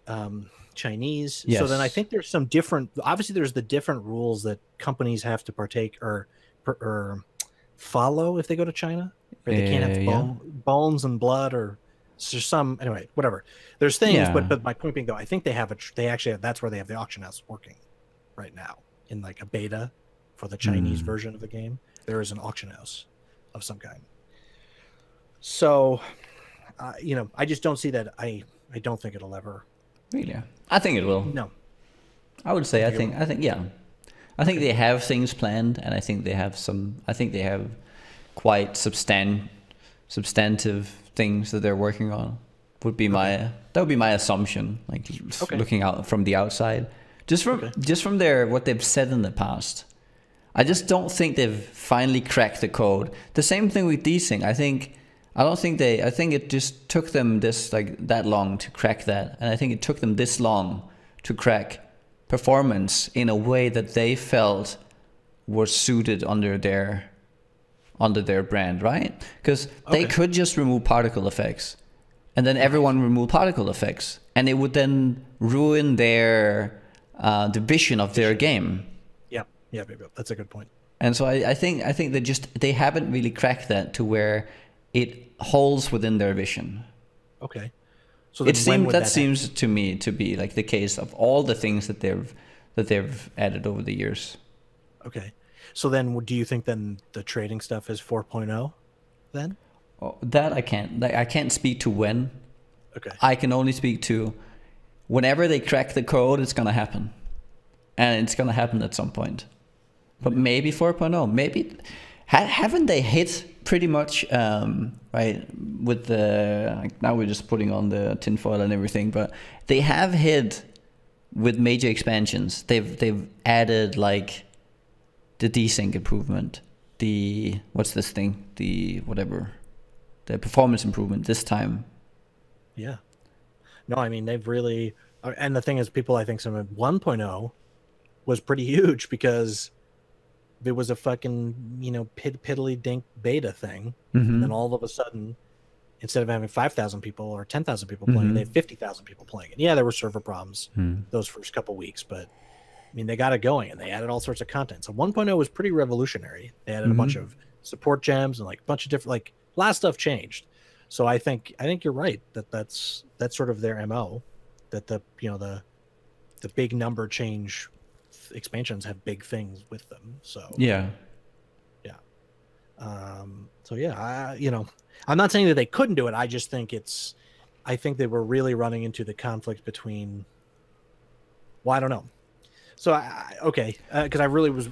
Speaker 1: Chinese.
Speaker 2: Yes.
Speaker 1: So then I think there's some different. Obviously, there's the different rules that companies have to partake or follow if they go to China. Right? They can't have bones and blood or some. Anyway, whatever. There's things, but my point being though, I think they actually have, that's where they have the auction house working right now in like a beta for the Chinese version of the game. There is an auction house of some kind. So, I just don't see that. I don't think it'll ever.
Speaker 2: Really? I think it will.
Speaker 1: No.
Speaker 2: I would say I think yeah. I think they have things planned, and I think they have quite substantive things that they're working on. That would be my assumption, like looking out from the outside. Just from what they've said in the past. I just don't think they've finally cracked the code. The same thing with desync. I think it just took them that long to crack that. And I think it took them this long to crack performance in a way that they felt was suited under their brand, right? Because they could just remove particle effects, and then everyone removed particle effects, and it would then ruin their the vision of their game.
Speaker 1: Yeah, that's a good point.
Speaker 2: And so I think they haven't really cracked that to where it holds within their vision.
Speaker 1: Okay. So
Speaker 2: that seems to me to be like the case of all the things that they've added over the years.
Speaker 1: Okay. So then do you think then the trading stuff is 4.0 then?
Speaker 2: Oh, that I can't speak to when.
Speaker 1: Okay.
Speaker 2: I can only speak to whenever they crack the code, it's going to happen. And it's going to happen at some point. But maybe 4.0, maybe haven't they hit pretty much right with the now we're just putting on the tinfoil and everything, but they have hit with major expansions. They've added like the desync improvement, the performance improvement this time.
Speaker 1: Yeah. No, I mean they've really, and the thing is, people I think some of 1.0 was pretty huge because there was a fucking piddly dink beta thing, and then all of a sudden, instead of having 5,000 people or 10,000 people playing, they had 50,000 people playing it. Yeah, there were server problems those first couple weeks, but mean, they got it going, and they added all sorts of content. So 1.0 was pretty revolutionary. They added a bunch of support gems and like a bunch of different, like a lot of stuff changed. So I think you're right that's sort of their MO, that the big number change expansions have big things with them. So
Speaker 2: yeah.
Speaker 1: So yeah, I'm not saying that they couldn't do it. I just think I think they were really running into the conflict between, well, I don't know. So because I really was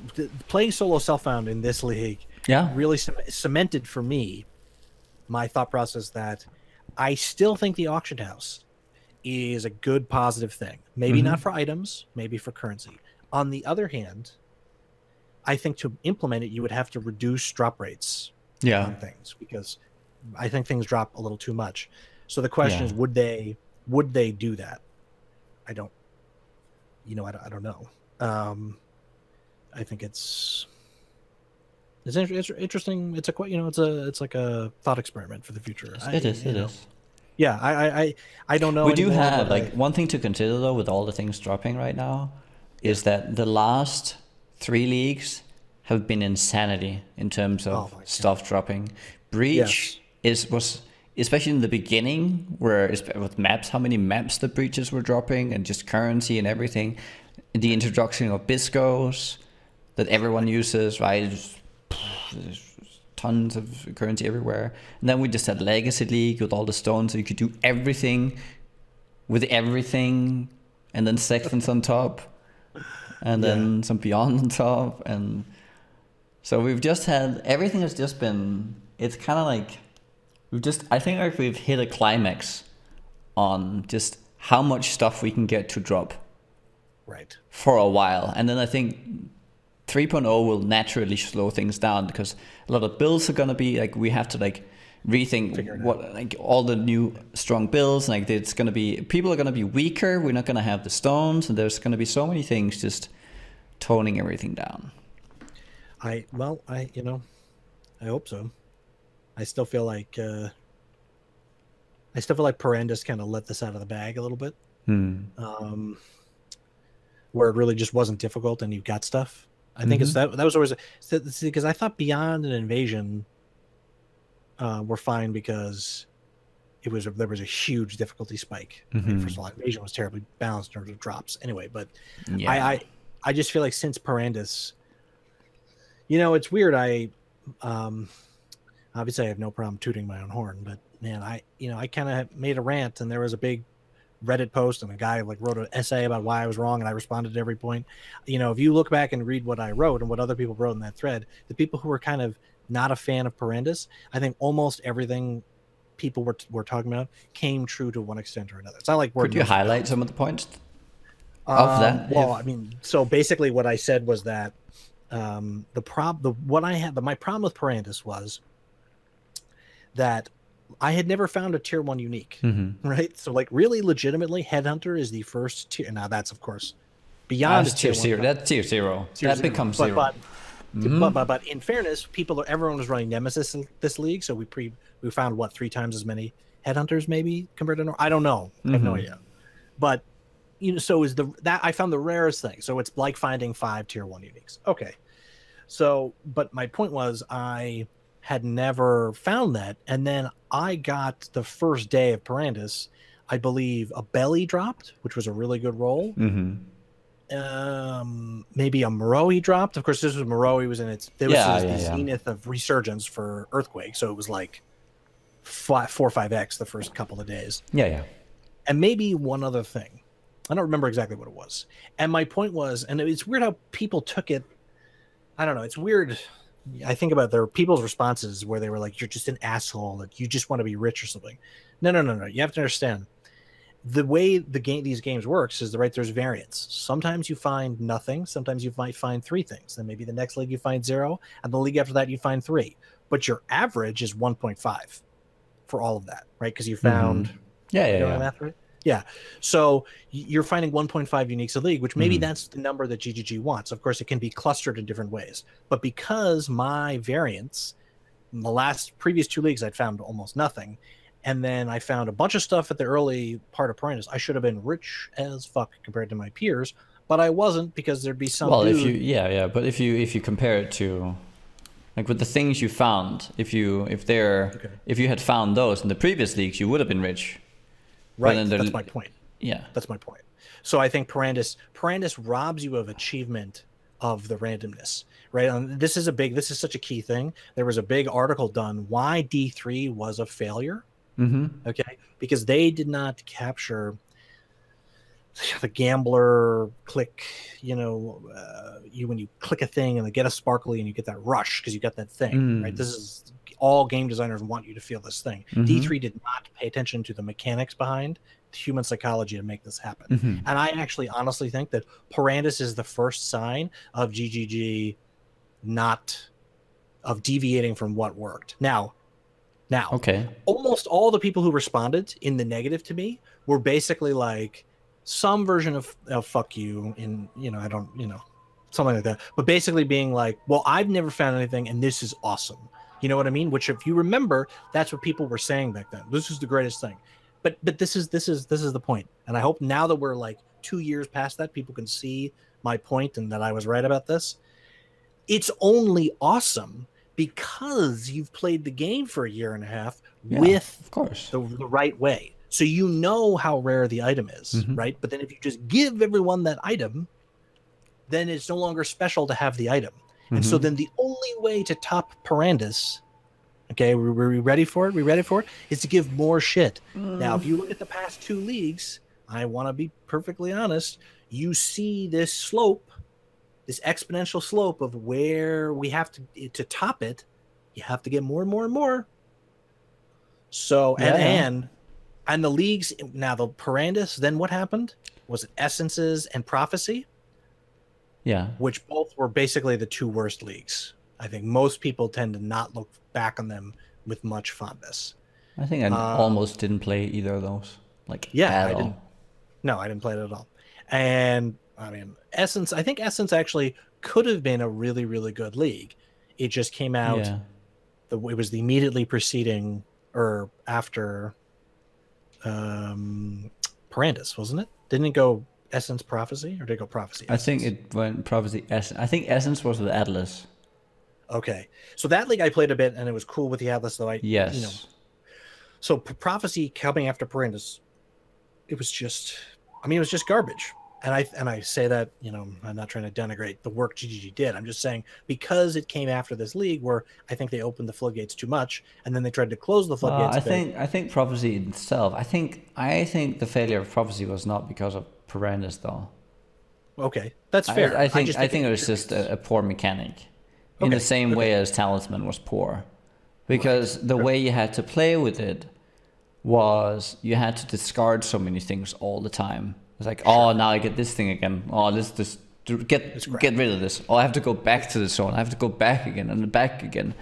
Speaker 1: playing solo self-found in this league.
Speaker 2: Yeah.
Speaker 1: Really cemented for me my thought process that I still think the auction house is a good positive thing. Maybe not for items, maybe for currency. On the other hand, I think to implement it, you would have to reduce drop rates on things, because I think things drop a little too much. So the question is, would they do that? I don't know. I think it's interesting. It's it's like a thought experiment for the future.
Speaker 2: It is.
Speaker 1: Yeah, I don't know.
Speaker 2: We do have one thing to consider though, with all the things dropping right now, is that the last 3 leagues have been insanity in terms of stuff dropping. Breach was especially in the beginning, where with maps, how many maps the breaches were dropping, and just currency and everything. The introduction of Biscos that everyone uses, right? There's tons of currency everywhere. And then we just had Legacy League with all the stones, so you could do everything with everything, and then sextants on top, and then some beyond on top. And so we've just had, everything has just been, it's kind of like, I think like we've hit a climax on just how much stuff we can get to drop.
Speaker 1: Right.
Speaker 2: For a while. And then I think 3.0 will naturally slow things down, because a lot of builds are going to be like, we have to like rethink what, like all the new strong builds, like it's going to be, people are going to be weaker. We're not going to have the stones, and there's going to be so many things just toning everything down.
Speaker 1: I hope so. I still feel like Parandus kind of let this out of the bag a little bit. Where it really just wasn't difficult and you got stuff. I think that was always, because I thought Beyond and Invasion were fine, because there was a huge difficulty spike. Like, first of all, Invasion was terribly balanced in terms of drops anyway, but I just feel like since Parandus, it's weird. Obviously I have no problem tooting my own horn, but man, I kind of made a rant, and there was a big Reddit post, and a guy like wrote an essay about why I was wrong, and I responded to every point. If you look back and read what I wrote and what other people wrote in that thread, the people who were kind of not a fan of Parandus, I think almost everything people were talking about came true to one extent or another. It's not like
Speaker 2: could you highlight some of the points of that?
Speaker 1: Well, I mean, so basically what I said was that my problem with Parandus was that I had never found a tier 1 unique, right? So like really legitimately, Headhunter is the first tier. Now that's of course Beyond
Speaker 2: tier 0. That's tier 0. That becomes 0.
Speaker 1: But in fairness, everyone was running Nemesis in this league, so we found 3 times as many Headhunters maybe compared to I don't know. I have no idea. But so is that I found the rarest thing. So it's like finding 5 tier 1 uniques. Okay. So, but my point was I had never found that, and then I got the first day of Parandus, I believe a belly dropped, which was a really good roll. Maybe a Moroi dropped. Of course, this was Moroi was in its the zenith of resurgence for Earthquake, so it was like 4 or 5x the first couple of days. And maybe one other thing, I don't remember exactly what it was. And my point was, and it's weird how people took it. I don't know. It's weird. I think about their people's responses where they were like, "You're just an asshole. That you just want to be rich or something." No. You have to understand the way these games works is there's variance. Sometimes you find nothing. Sometimes you might find 3 things. Then maybe the next league you find 0, and the league after that you find 3. But your average is 1.5 for all of that, right? Because you found math right. Yeah. So you're finding 1.5 uniques a league, which maybe that's the number that GGG wants. Of course, it can be clustered in different ways. But because my variance, in the previous 2 leagues, I'd found almost nothing. And then I found a bunch of stuff at the early part of Parandus. I should have been rich as fuck compared to my peers. but I wasn't because there'd be some.
Speaker 2: Well,
Speaker 1: dude...
Speaker 2: but if you compare it to, like, with the things you found, if you had found those in the previous leagues, you would have been rich.
Speaker 1: Right. That's my point.
Speaker 2: Yeah,
Speaker 1: that's my point. So I think Parandis robs you of achievement of the randomness, right? This is such a key thing. There was a big article done why D3 was a failure. Okay, because they did not capture the gambler click, when you click a thing and they get a sparkly and you get that rush because you got that thing, right? This is all game designers want you to feel this thing. D3 did not pay attention to the mechanics behind human psychology to make this happen. And I actually honestly think that Parandis is the first sign of GGG of deviating from what worked. Now, okay, almost all the people who responded in the negative to me were basically like some version of fuck you, in something like that, but basically being like, well, I've never found anything and this is awesome. You know what I mean? Which, if you remember, that's what people were saying back then. This is the greatest thing. But this is the point. And I hope now that we're like 2 years past that, people can see my point and that I was right about this. It's only awesome because you've played the game for a year and a half with, of course, the right way. So you know how rare the item is, right? But then if you just give everyone that item, then it's no longer special to have the item. And so then the only way to top Parandis, okay, we're ready for it? We ready for it? Is to give more shit. Now, if you look at the past 2 leagues, I want to be perfectly honest, you see this slope, this exponential slope of where we have to top it, you have to get more and more and more. So, and the leagues, now the Parandis, then what happened? Was it Essences and Prophecy? Yeah. Which both were basically the 2 worst leagues. I think most people tend to not look back on them with much fondness.
Speaker 2: I think I almost didn't play either of those.
Speaker 1: I didn't play it at all. And I mean, I think Essence actually could have been a really, really good league. It just came out. Yeah. It was the immediately preceding or after Parandis, wasn't it? Didn't it go Essence Prophecy, or did it go Prophecy Essence?
Speaker 2: I think it went Prophecy Essence. I think Essence was the Atlas.
Speaker 1: Okay, so that league I played a bit, and it was cool with the Atlas, though. So Prophecy coming after Parandis, it was just garbage. And I say that, I'm not trying to denigrate the work GGG did. I'm just saying because it came after this league where I think they opened the floodgates too much, and then they tried to close the floodgates.
Speaker 2: I think Prophecy itself. I think the failure of Prophecy was not because of Parandis, though.
Speaker 1: Okay, that's fair.
Speaker 2: I think it was just a poor mechanic. In the same way as Talisman was poor. Because the way you had to play with it was you had to discard so many things all the time. It's like, oh, now I get this thing again. Oh, let's get rid of this. Oh, I have to go back to the zone. I have to go back again and back again.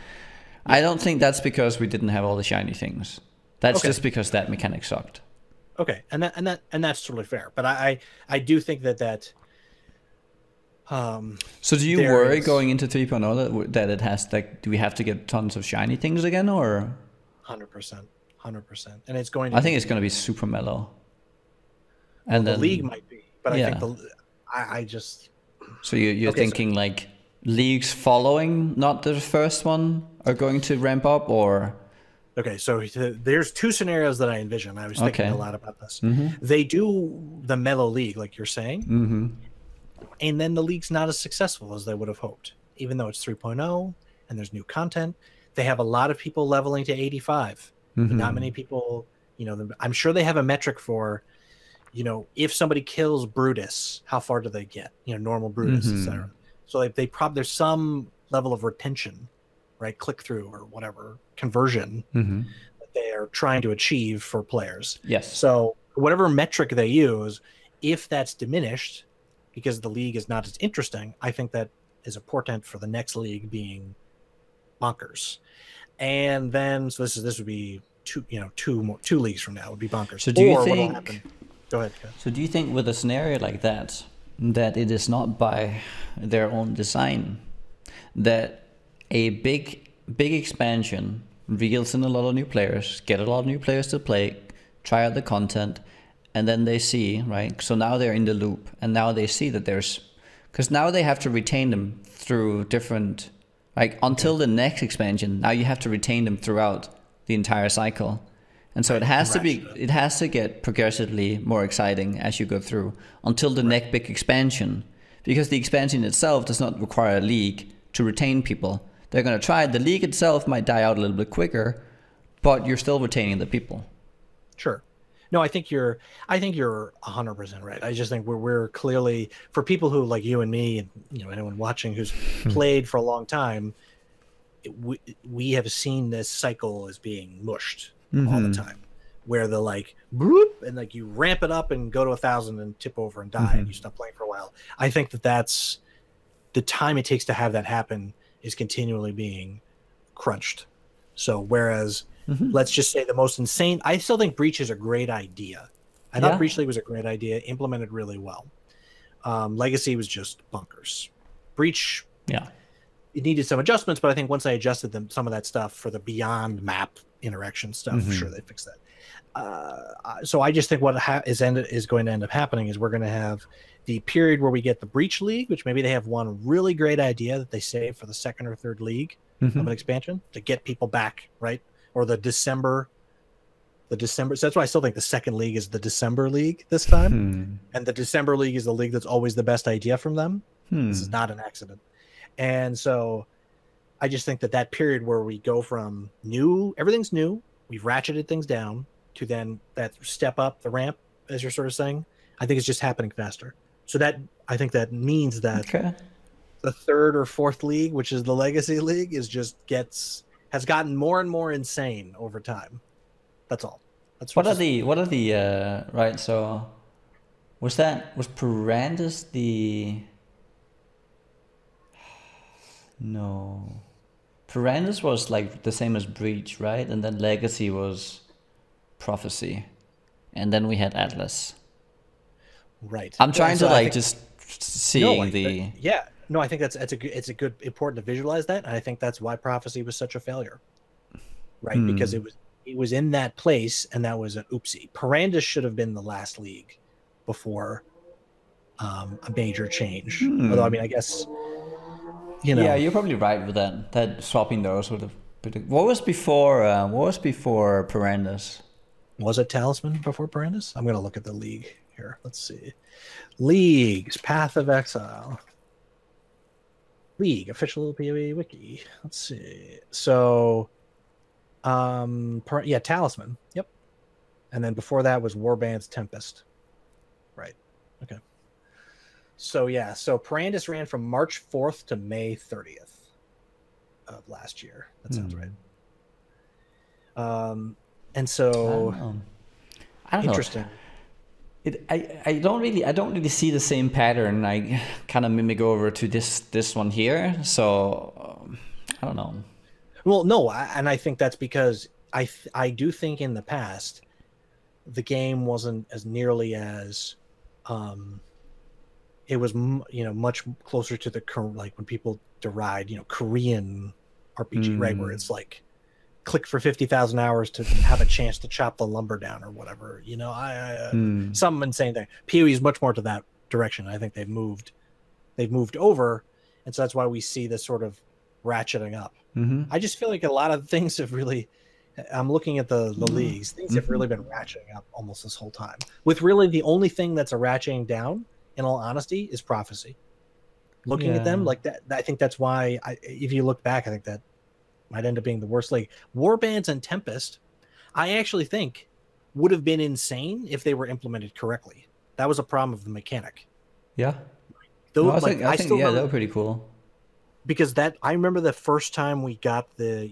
Speaker 2: I don't think that's because we didn't have all the shiny things. That's just because that mechanic sucked.
Speaker 1: Okay, and that's totally fair. But I do think that
Speaker 2: so do you worry going into 3.0 that it has, like, do we have to get tons of shiny things again, or
Speaker 1: 100%, and it's going to
Speaker 2: I think it's going to be super mellow. And
Speaker 1: then the league might be, but I think I just
Speaker 2: so you're thinking like leagues following, not the first one, are going to ramp up, or
Speaker 1: okay, so there's 2 scenarios that I envision. I was thinking a lot about this. They do the mellow league, like you're saying, and then the league's not as successful as they would have hoped, even though it's 3.0 and there's new content. They have a lot of people leveling to 85, but not many people. I'm sure they have a metric for, if somebody kills Brutus, how far do they get? Normal Brutus, etc. So there's some level of retention, right? Click through or whatever conversion that they are trying to achieve for players.
Speaker 2: Yes.
Speaker 1: So whatever metric they use, if that's diminished because the league is not as interesting, I think that is a portent for the next league being bonkers. And then this would be two leagues from now would be bonkers.
Speaker 2: So do you think?
Speaker 1: Go ahead.
Speaker 2: So do you think with a scenario like that it is not by their own design, that a big expansion reels in a lot of new players, get a lot of new players to play, try out the content, and then they see, right? So now they're in the loop, and now they see that because now they have to retain them through different, like until the next expansion. Now you have to retain them throughout the entire cycle, and so it has to get progressively more exciting as you go through until the next big expansion, because the expansion itself does not require a league to retain people. They're going to try it. The league itself might die out a little bit quicker, but you're still retaining the people.
Speaker 1: Sure. No, I think you're 100% right. I just think we're clearly, for people who like you and me, and anyone watching who's played for a long time, we have seen this cycle as being mushed all the time, where the like bloop, and like you ramp it up and go to 1,000 and tip over and die, and you stop playing for a while. I think that's the time it takes to have that happen is continually being crunched. So whereas let's just say the most insane, I still think Breach is a great idea. I thought Breach League was a great idea, implemented really well. Legacy was just bunkers. Breach, it needed some adjustments, but I think once I adjusted some of that stuff for the beyond map interaction stuff, sure, they fixed that. So I just think what is going to end up happening is we're going to have the period where we get the Breach League, which maybe they have one really great idea that they save for the second or third league of an expansion to get people back, right? Or the December. So that's why I still think the second league is the December league this time. And the December league is the league that's always the best idea from them. This is not an accident. And so I just think that period where we go from everything's new, we've ratcheted things down, to then that step up the ramp, as you're sort of saying, I think it's just happening faster. So I think that means that the third or fourth league, which is the Legacy League, has gotten more and more insane over time. That's all.
Speaker 2: What are the right? So was Perandus the? No, Perandus was like the same as Breach, right? And then Legacy was Prophecy, and then we had Atlas.
Speaker 1: Right.
Speaker 2: I'm trying to just seeing
Speaker 1: I think it's a good important to visualize that, and I think that's why Prophecy was such a failure, right? Because it was in that place, and that was an oopsie. Perandus should have been the last league before a major change. Although I mean, I guess yeah,
Speaker 2: you're probably right with that. That swapping those would have. What was before Perandus?
Speaker 1: Was it Talisman before Perandus? I'm going to look at the league here. Let's see. Leagues, Path of Exile. League, official PoE wiki. Let's see. So, Talisman. Yep. And then before that was Warband's Tempest. Right. Okay. So, so Perandus ran from March 4th to May 30th of last year. That sounds right. And so,
Speaker 2: I don't
Speaker 1: interesting.
Speaker 2: Know. I don't really see the same pattern. I kind of mimic over to this one here. So I don't know.
Speaker 1: Well, no, and I think that's because I do think in the past the game wasn't as nearly as it was much closer to the current, like when people deride Korean RPG, right, where it's like click for 50,000 hours to have a chance to chop the lumber down or whatever. Some insane thing. PoE is much more to that direction. I think they've moved over, and so that's why we see this sort of ratcheting up. I just feel like a lot of things have really. I'm looking at the leagues. Things have really been ratcheting up almost this whole time. With really the only thing that's a ratcheting down, in all honesty, is Prophecy. Looking at them like that, I think that's why. If you look back, I think that might end up being the worst league. Warbands and Tempest, I actually think would have been insane if they were implemented correctly. That was a problem of the mechanic.
Speaker 2: Yeah.
Speaker 1: Though,
Speaker 2: I think that was pretty cool.
Speaker 1: Because I remember the first time we got the,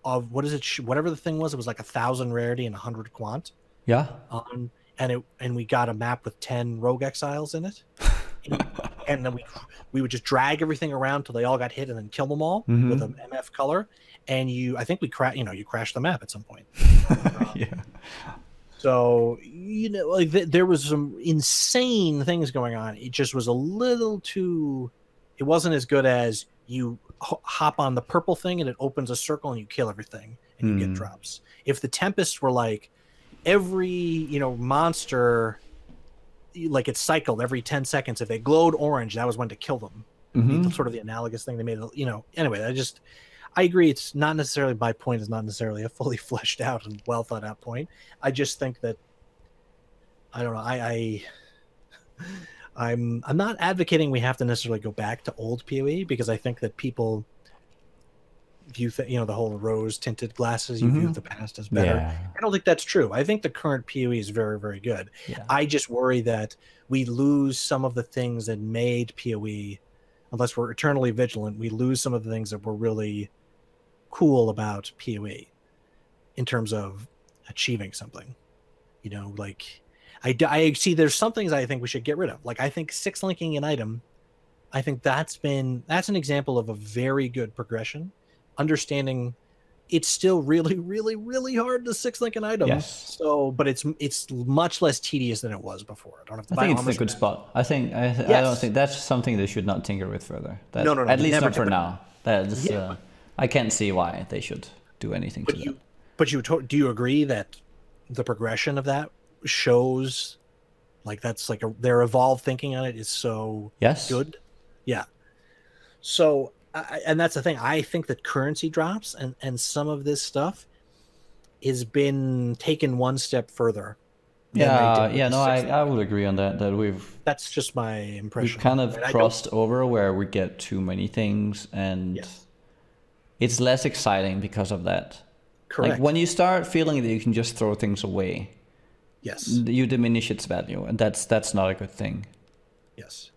Speaker 1: of what is it, whatever the thing was, it was like 1,000 rarity and 100 quant.
Speaker 2: Yeah.
Speaker 1: And we got a map with 10 rogue exiles in it. And then we would just drag everything around till they all got hit and then kill them all with an MF color. And I think we you crashed the map at some point. So, there was some insane things going on. It just was a little too, it wasn't as good as you hop on the purple thing and it opens a circle and you kill everything and you get drops. If the Tempests were like, every, you know, monster, like it's cycled every 10 seconds. If they glowed orange, that was when to kill them. Sort of the analogous thing they made, you know. Anyway, I agree. It's not necessarily, my point is not necessarily a fully fleshed out and well thought out point. I just think that, I don't know. I'm not advocating we have to necessarily go back to old PoE, because I think that people view you know, the whole rose tinted glasses, you view the past as better.
Speaker 2: Yeah.
Speaker 1: I don't think that's true. I think the current PoE is very, very good.
Speaker 2: Yeah.
Speaker 1: I just worry that we lose some of the things that made PoE, unless we're eternally vigilant, we lose some of the things that were really cool about PoE in terms of achieving something. You know, like I see there's some things I think we should get rid of. Like I think 6-linking an item, I think that's an example of a very good progression. Understanding it's still really, really, really hard to 6-link an item.
Speaker 2: Yes.
Speaker 1: So, but it's much less tedious than it was before. I don't have to
Speaker 2: I think it's a good spot. I don't think that's something they should not tinker with further.
Speaker 1: No.
Speaker 2: At least not for now. That's I can't see why they should do anything to that.
Speaker 1: But do you agree that the progression of that shows, like, that's like their evolved thinking on it is so good? Yeah. So, and that's the thing. I think that currency drops and some of this stuff has been taken one step further.
Speaker 2: I would agree on that.
Speaker 1: That's just my impression.
Speaker 2: We've kind of crossed over where we get too many things, and it's less exciting because of that.
Speaker 1: Correct.
Speaker 2: Like when you start feeling that you can just throw things away, you diminish its value, and that's not a good thing.
Speaker 1: Yes.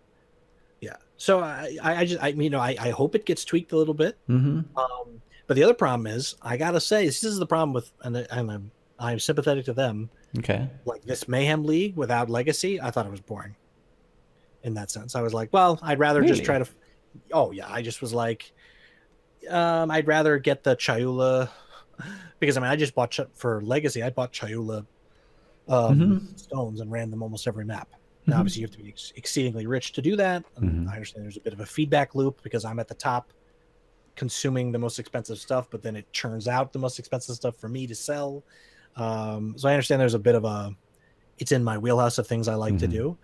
Speaker 1: Yeah. So I hope it gets tweaked a little bit. But the other problem is, I gotta say, this is the problem with, and I'm sympathetic to them.
Speaker 2: Okay. Like
Speaker 1: this Mayhem League without Legacy, I thought it was boring. In that sense, I was like, well, I'd rather just try to. Oh yeah, I just was like, I'd rather get the Chayula, because I mean, I just bought for Legacy. I bought Chayula stones and ran them almost every map. Now, obviously, you have to be exceedingly rich to do that. And I understand there's a bit of a feedback loop because I'm at the top consuming the most expensive stuff, but then it churns out the most expensive stuff for me to sell. So I understand there's a bit of it's in my wheelhouse of things I like to do.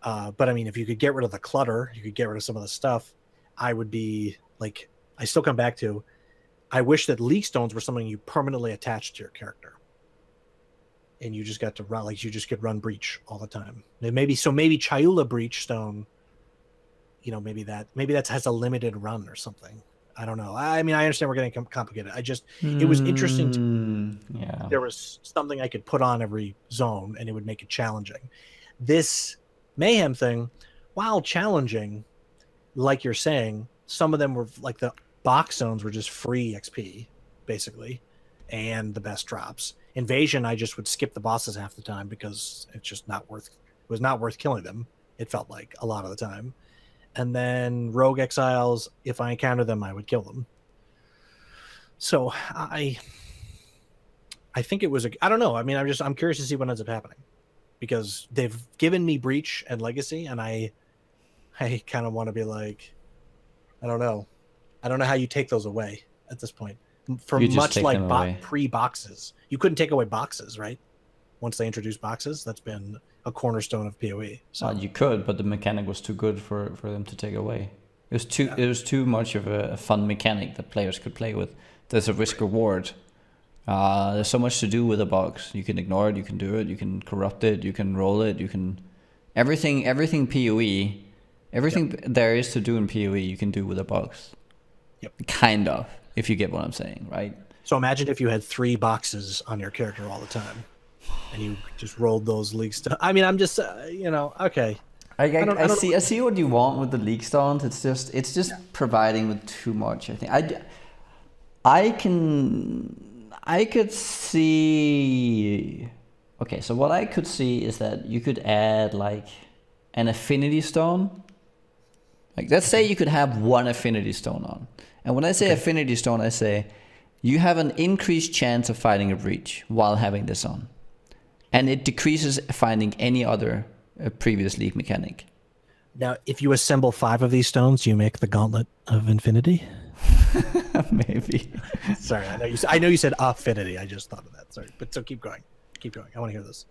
Speaker 1: But I mean, if you could get rid of the clutter, you could get rid of some of the stuff, I would be like, I still come back to, I wish that leak stones were something you permanently attached to your character. And you just got to run, like you just could run Breach all the time. And maybe Chayula Breach Stone, you know, maybe that has a limited run or something. I don't know. I mean, I understand we're getting complicated. It was interesting there was something I could put on every zone and it would make it challenging. This Mayhem thing, while challenging, like you're saying, some of them were like the box zones were just free XP, basically, and the best drops. Invasion, I just would skip the bosses half the time because it's just not worth. It was not worth killing them. It felt like a lot of the time. And then Rogue Exiles, if I encounter them, I would kill them. So I think it was I don't know. I mean, I'm curious to see what ends up happening, because they've given me Breach and Legacy, and I kind of want to be like, I don't know how you take those away at this point. For much like pre-boxes, you couldn't take away boxes, right? Once they introduced boxes, that's been a cornerstone of PoE. So
Speaker 2: you could, but the mechanic was too good for them to take away. It was too much of a fun mechanic that players could play with. There's a risk reward. There's so much to do with a box. You can ignore it, you can do it, you can corrupt it, you can roll it, you can everything PoE, everything there is to do in PoE, you can do with a box.
Speaker 1: Yep.
Speaker 2: Kind of, if you get what I'm saying, right?
Speaker 1: So imagine if you had 3 boxes on your character all the time, and you just rolled those leaks. I mean, I'm just, okay.
Speaker 2: I see what you want with the leak stones. It's just providing with too much. I think I could see. Okay, so what I could see is that you could add like an affinity stone. Like, let's say you could have 1 affinity stone on. And when I say affinity stone, I say you have an increased chance of fighting a breach while having this on. And it decreases finding any other previous league mechanic.
Speaker 1: Now, if you assemble 5 of these stones, you make the Gauntlet of Infinity?
Speaker 2: Maybe.
Speaker 1: Sorry, I know you said affinity. I just thought of that. Sorry, but so keep going. Keep going. I want to hear this.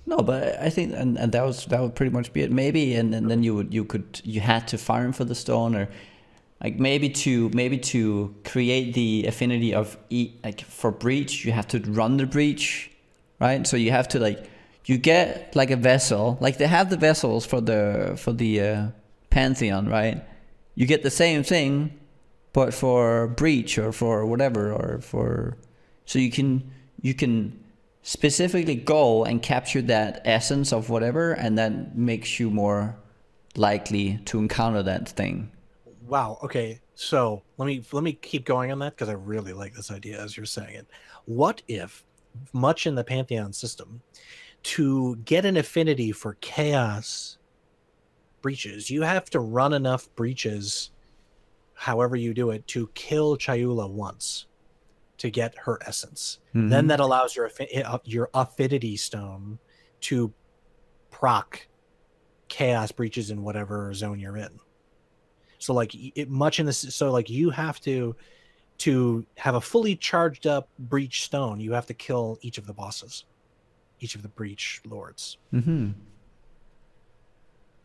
Speaker 2: No, but I think, and that would pretty much be it. Maybe, and then you had to farm for the stone, or like maybe to create the affinity of like for breach, you have to run the breach, right? So you have to like, you get like a vessel, like they have the vessels for the Pantheon, right? You get the same thing, but for breach or for whatever, or for, so you can specifically go and capture that essence of whatever, and that makes you more likely to encounter that thing.
Speaker 1: Wow. Okay. So let me keep going on that, because I really like this idea as you're saying it. What if, much in the Pantheon system, to get an affinity for chaos breaches, you have to run enough breaches, however you do it, to kill Chayula once to get her essence.
Speaker 2: Mm-hmm.
Speaker 1: Then that allows your affinity stone to proc chaos breaches in whatever zone you're in. So like much in this, so like you have to have a fully charged up breach stone, you have to kill each of the bosses, each of the breach lords.
Speaker 2: Mm-hmm.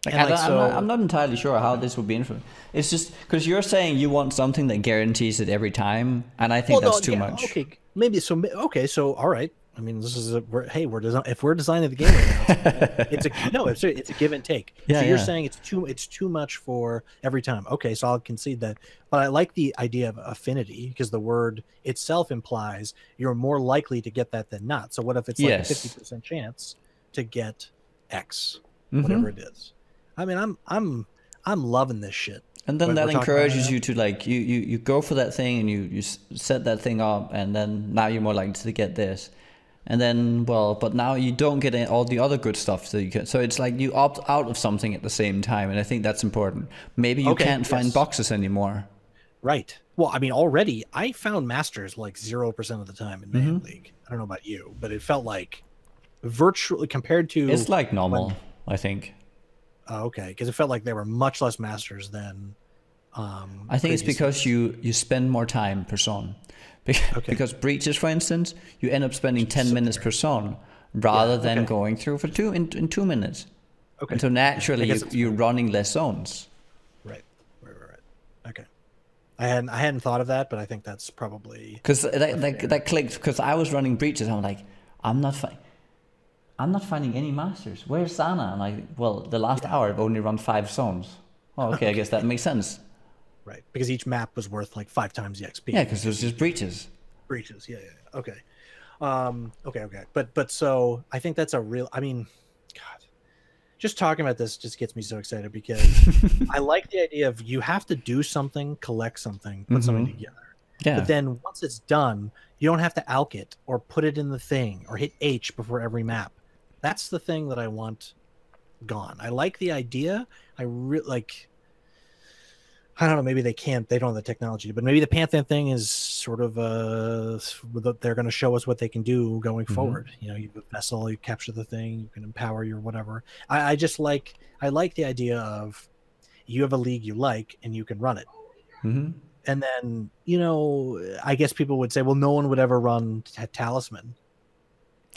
Speaker 2: I'm not entirely sure how this would be influenced. It's just because you're saying you want something that guarantees it every time, and I think that's too much.
Speaker 1: Okay, maybe so. Okay, so all right. I mean, this is if we're designing the game right now, it's a give and take.
Speaker 2: Yeah,
Speaker 1: so you're saying it's too much for every time. Okay, so I'll concede that. But I like the idea of affinity, because the word itself implies you're more likely to get that than not. So what if it's like a 50% chance to get X, whatever it is? I mean, I'm loving this shit.
Speaker 2: And then that encourages you to like you go for that thing, and you set that thing up, and then now you're more likely to get this. And then, well, but now you don't get all the other good stuff that you get. So it's like you opt out of something at the same time, and I think that's important. Maybe you can't find boxes anymore.
Speaker 1: Right. Well, I mean, already I found masters like 0% of the time in Mayhem League. I don't know about you, but it felt like virtually, compared to,
Speaker 2: it's like normal, I think.
Speaker 1: Oh, okay, because it felt like there were much less masters than.
Speaker 2: I think it's because you spend more time per zone. Because breaches, for instance, you end up spending 10 minutes per zone rather than going through for in 2 minutes. Okay. And so naturally you're running less zones.
Speaker 1: Right. Okay. I hadn't thought of that, but I think that's probably,
Speaker 2: because that clicked, because I was running breaches. I'm like, I'm not finding any masters. Where's Sana? And like, well, the last hour I've only run 5 zones. Oh, okay, I guess that makes sense.
Speaker 1: Right, because each map was worth like 5 times the XP.
Speaker 2: Yeah, because there's just breaches.
Speaker 1: Breaches, yeah. Okay. Okay. But so I think that's a real. I mean, God, just talking about this just gets me so excited, because I like the idea of you have to do something, collect something, put something together. Yeah. But then once it's done, you don't have to alch it or put it in the thing or hit H before every map. That's the thing that I want gone. I like the idea. I really like. I don't know, maybe they don't have the technology, but maybe the Pantheon thing is sort of they're going to show us what they can do going forward. You know, you have a vessel, you capture the thing, you can empower your whatever. I like the idea of you have a league you like and you can run it. And then, you know, I guess people would say, well, no one would ever run Talisman.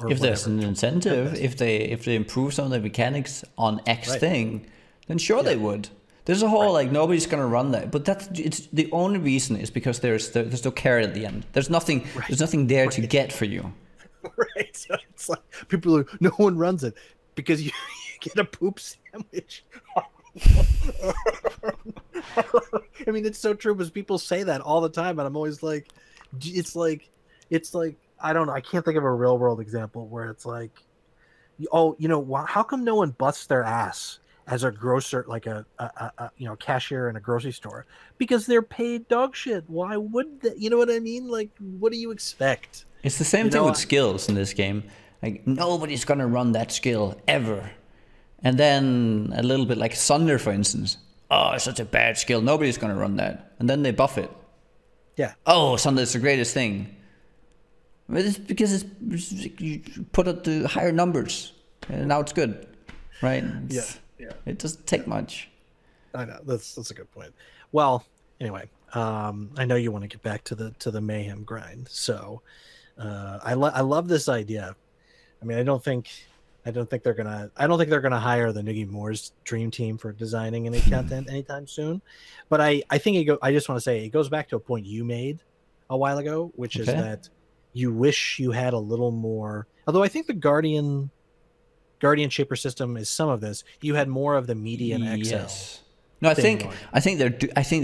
Speaker 2: If there's an incentive, if they improve some of the mechanics on X thing, then sure they would. There's a whole like nobody's gonna run that, but it's the only reason is because there's no carrot at the end. There's nothing there to get for you.
Speaker 1: Right. So it's like people are, no one runs it because you get a poop sandwich. I mean, it's so true, because people say that all the time, and I'm always like, it's like I don't know. I can't think of a real world example where it's like, oh, you know, how come no one busts their ass as a grocer, like a cashier in a grocery store? Because they're paid dog shit. Why would they? You know what I mean? Like, what do you expect?
Speaker 2: It's the same thing with skills in this game. Like, nobody's gonna run that skill ever. And then a little bit like Sunder, for instance. Oh, it's such a bad skill. Nobody's gonna run that. And then they buff it.
Speaker 1: Yeah.
Speaker 2: Oh, Sunder's the greatest thing. It's because you put up the higher numbers, and now it's good, right? Yeah. It doesn't take much.
Speaker 1: I know, that's a good point. Well, anyway, I know you want to get back to the mayhem grind, so I love this idea I mean, I don't think they're gonna hire the Nuggie Moore's dream team for designing any content anytime soon. But I think I just want to say it goes back to a point you made a while ago, which is that you wish you had a little more. Although I think the Guardian Shaper system is some of this. You had more of the median XL.
Speaker 2: Yes. No, I think they're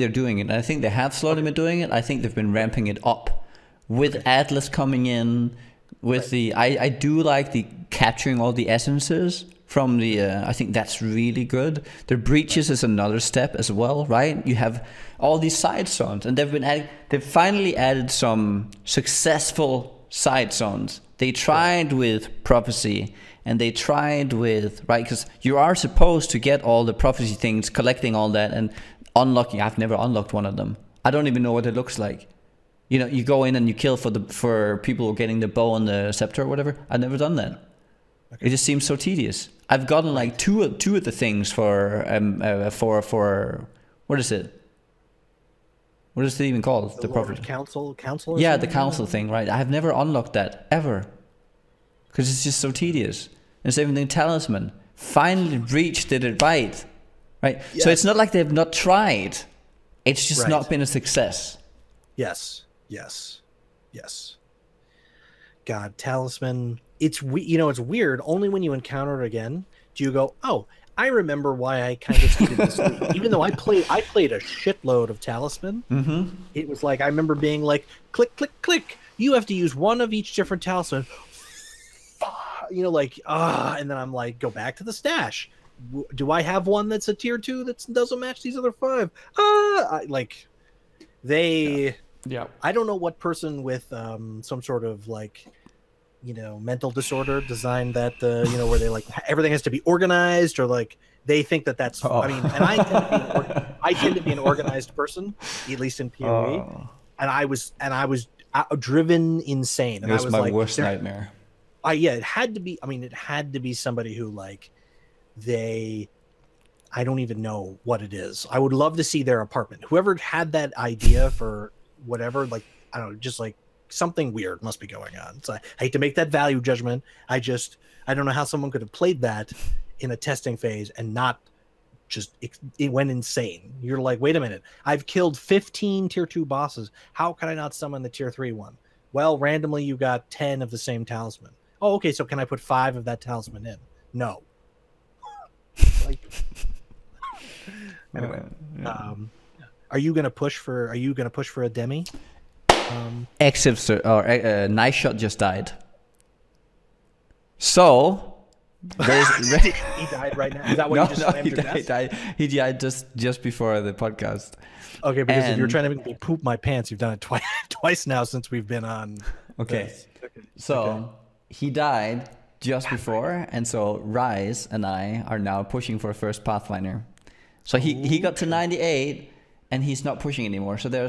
Speaker 2: doing it. I think they have slowly been doing it. I think they've been ramping it up with Atlas coming in. With the I do like the capturing all the essences from the I think that's really good. The breaches is another step as well, right? You have all these side zones, and they've finally added some successful side zones. They tried with prophecy, and they tried with because you are supposed to get all the prophecy things, collecting all that and unlocking. I've never unlocked one of them. I don't even know what it looks like. You know, you go in and you kill for people getting the bow and the scepter or whatever. I've never done that. Okay. It just seems so tedious. I've gotten like two of the things for what is it? What is it even called?
Speaker 1: The prophet council.
Speaker 2: Yeah, the council thing, right? I've never unlocked that ever because it's just so tedious. And same thing, talisman. Finally, Breach did it right. Yes. So it's not like they've not tried. It's just not been a success.
Speaker 1: Yes. God, talisman. It's weird. Only when you encounter it again do you go, oh, I remember why I kind of did this. Even though I played a shitload of talisman. Mm-hmm. It was like I remember being like, click, click, click. You have to use one of each different talisman. And then I'm like, go back to the stash. Do I have one that's a tier 2 that doesn't match these other 5? Yeah. I don't know what person with some sort of mental disorder designed that where they everything has to be organized, or they think that's I mean, and I tend to be an organized person, at least in PoE. And I was driven insane, and
Speaker 2: it was my worst nightmare.
Speaker 1: It had to be. I mean, it had to be somebody who I don't even know what it is. I would love to see their apartment. Whoever had that idea for whatever, I don't know, just something weird must be going on. So I hate to make that value judgment. I don't know how someone could have played that in a testing phase and not just, it went insane. You're like, wait a minute, I've killed 15 tier 2 bosses. How can I not summon the tier 3 one? Well, randomly you got 10 of the same talisman. Oh, okay, so can I put 5 of that talisman in? No. Anyway, are you gonna push for a demi?
Speaker 2: Nice Shot just died. So
Speaker 1: he died right now. Is that what you just slammed your desk?
Speaker 2: He died just before the podcast.
Speaker 1: Okay, because if you're trying to make me poop my pants, you've done it twice now since we've been on.
Speaker 2: Okay. So he died just before, and so Rise and I are now pushing for first Pathfinder. So he got to 98, and he's not pushing anymore. So there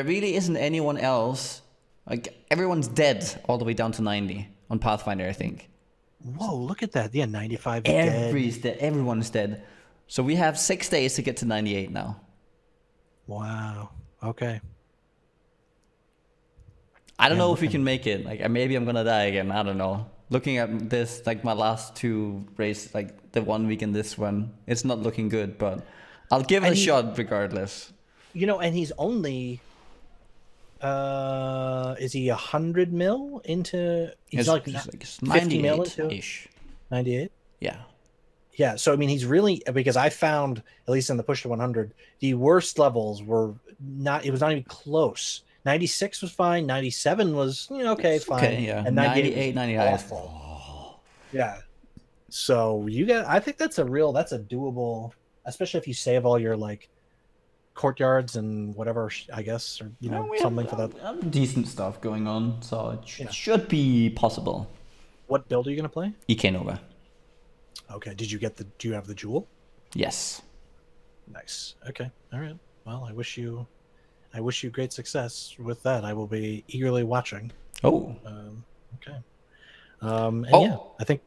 Speaker 2: really isn't anyone else. Everyone's dead all the way down to 90 on Pathfinder, I think.
Speaker 1: Whoa, look at that. Yeah, 95
Speaker 2: is dead. Everyone's dead. So we have 6 days to get to 98 now.
Speaker 1: Wow. Okay.
Speaker 2: I don't know if we can make it. Maybe I'm gonna die again. I don't know. Looking at this, my last 2 races, the 1 week and this one, it's not looking good. But I'll give it a shot regardless.
Speaker 1: And he's only. Is he 100 mil into? He's like 50 mil into ish. 98.
Speaker 2: Yeah.
Speaker 1: So I mean, he's really, because I found, at least in the push to 100, the worst levels were not. It was not even close. 96 was fine. 97 was okay, fine.
Speaker 2: Okay, yeah.
Speaker 1: And
Speaker 2: 98, 99.
Speaker 1: Yeah. So I think that's a doable, especially if you save all your courtyards and whatever, I guess, or something for that.
Speaker 2: Decent stuff going on, so it should be possible.
Speaker 1: What build are you gonna play?
Speaker 2: EK Nova.
Speaker 1: Okay. Do you have the jewel?
Speaker 2: Yes.
Speaker 1: Nice. Okay. All right. Well, I wish you great success with that. I will be eagerly watching.
Speaker 2: Oh.
Speaker 1: Okay. I think.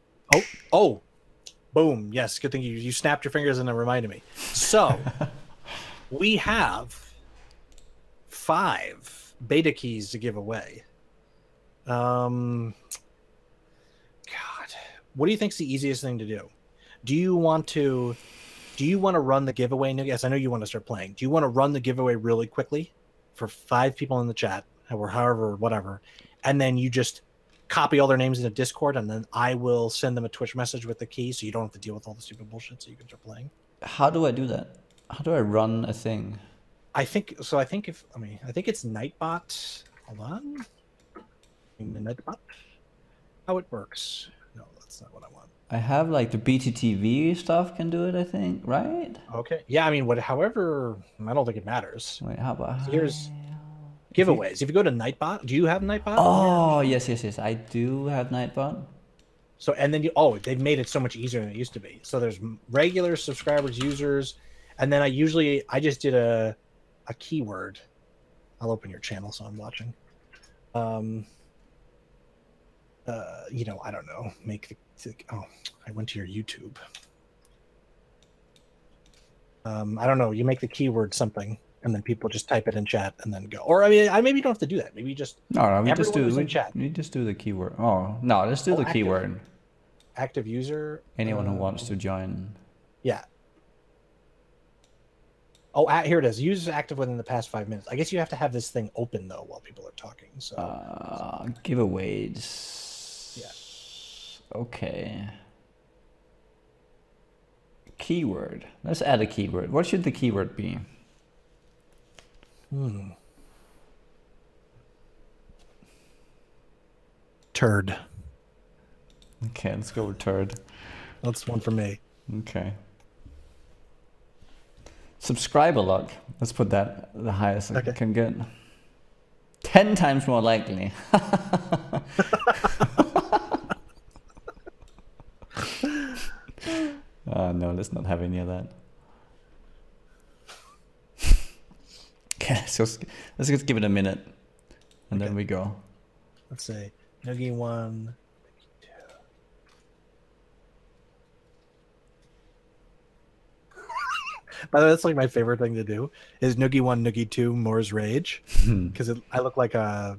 Speaker 1: Boom. Yes. Good thing you snapped your fingers and it reminded me. So. We have 5 beta keys to give away. what do you think's the easiest thing to do? Do you want to run the giveaway? Yes, I know you want to start playing. Do you want to run the giveaway really quickly for 5 people in the chat, or however, whatever, and then you just copy all their names into Discord, and then I will send them a Twitch message with the key, so you don't have to deal with all the stupid bullshit, so you can start playing?
Speaker 2: How do I do that? How do I run a thing?
Speaker 1: I think so. I think it's Nightbot. Hold on. Nightbot. How it works? No, that's not what I want.
Speaker 2: I have like the BTTV stuff can do it, I think, right?
Speaker 1: Okay. Yeah, I mean, however, I don't think it matters.
Speaker 2: Wait, how about...
Speaker 1: Here's giveaways. If you go to Nightbot, do you have Nightbot?
Speaker 2: Oh, yes. I do have Nightbot.
Speaker 1: So, and then they've made it so much easier than it used to be. So there's regular subscribers, users, and then I just did a keyword. I'll open your channel so I'm watching. I don't know, I went to your YouTube. I don't know, you make the keyword something, and then people just type it in chat and then go. Or maybe you don't have to do that. Maybe you just
Speaker 2: we just do the keyword. Oh no, let's do the keyword.
Speaker 1: Active user.
Speaker 2: Anyone who wants to join.
Speaker 1: Yeah. Oh, here it is. Users active within the past 5 minutes. I guess you have to have this thing open though while people are talking. So
Speaker 2: giveaways.
Speaker 1: Yeah.
Speaker 2: Okay. Keyword. Let's add a keyword. What should the keyword be?
Speaker 1: Turd.
Speaker 2: Okay, let's go with turd.
Speaker 1: That's one for me.
Speaker 2: Okay. Subscriber log. Let's put that the highest I can get. 10 times more likely. No, let's not have any of that. Okay, let's just give it a minute, and then we go.
Speaker 1: Let's say nugiyen. By the way, that's like my favorite thing to do is nugiyen, nugi2, Moore's Rage, because I look like a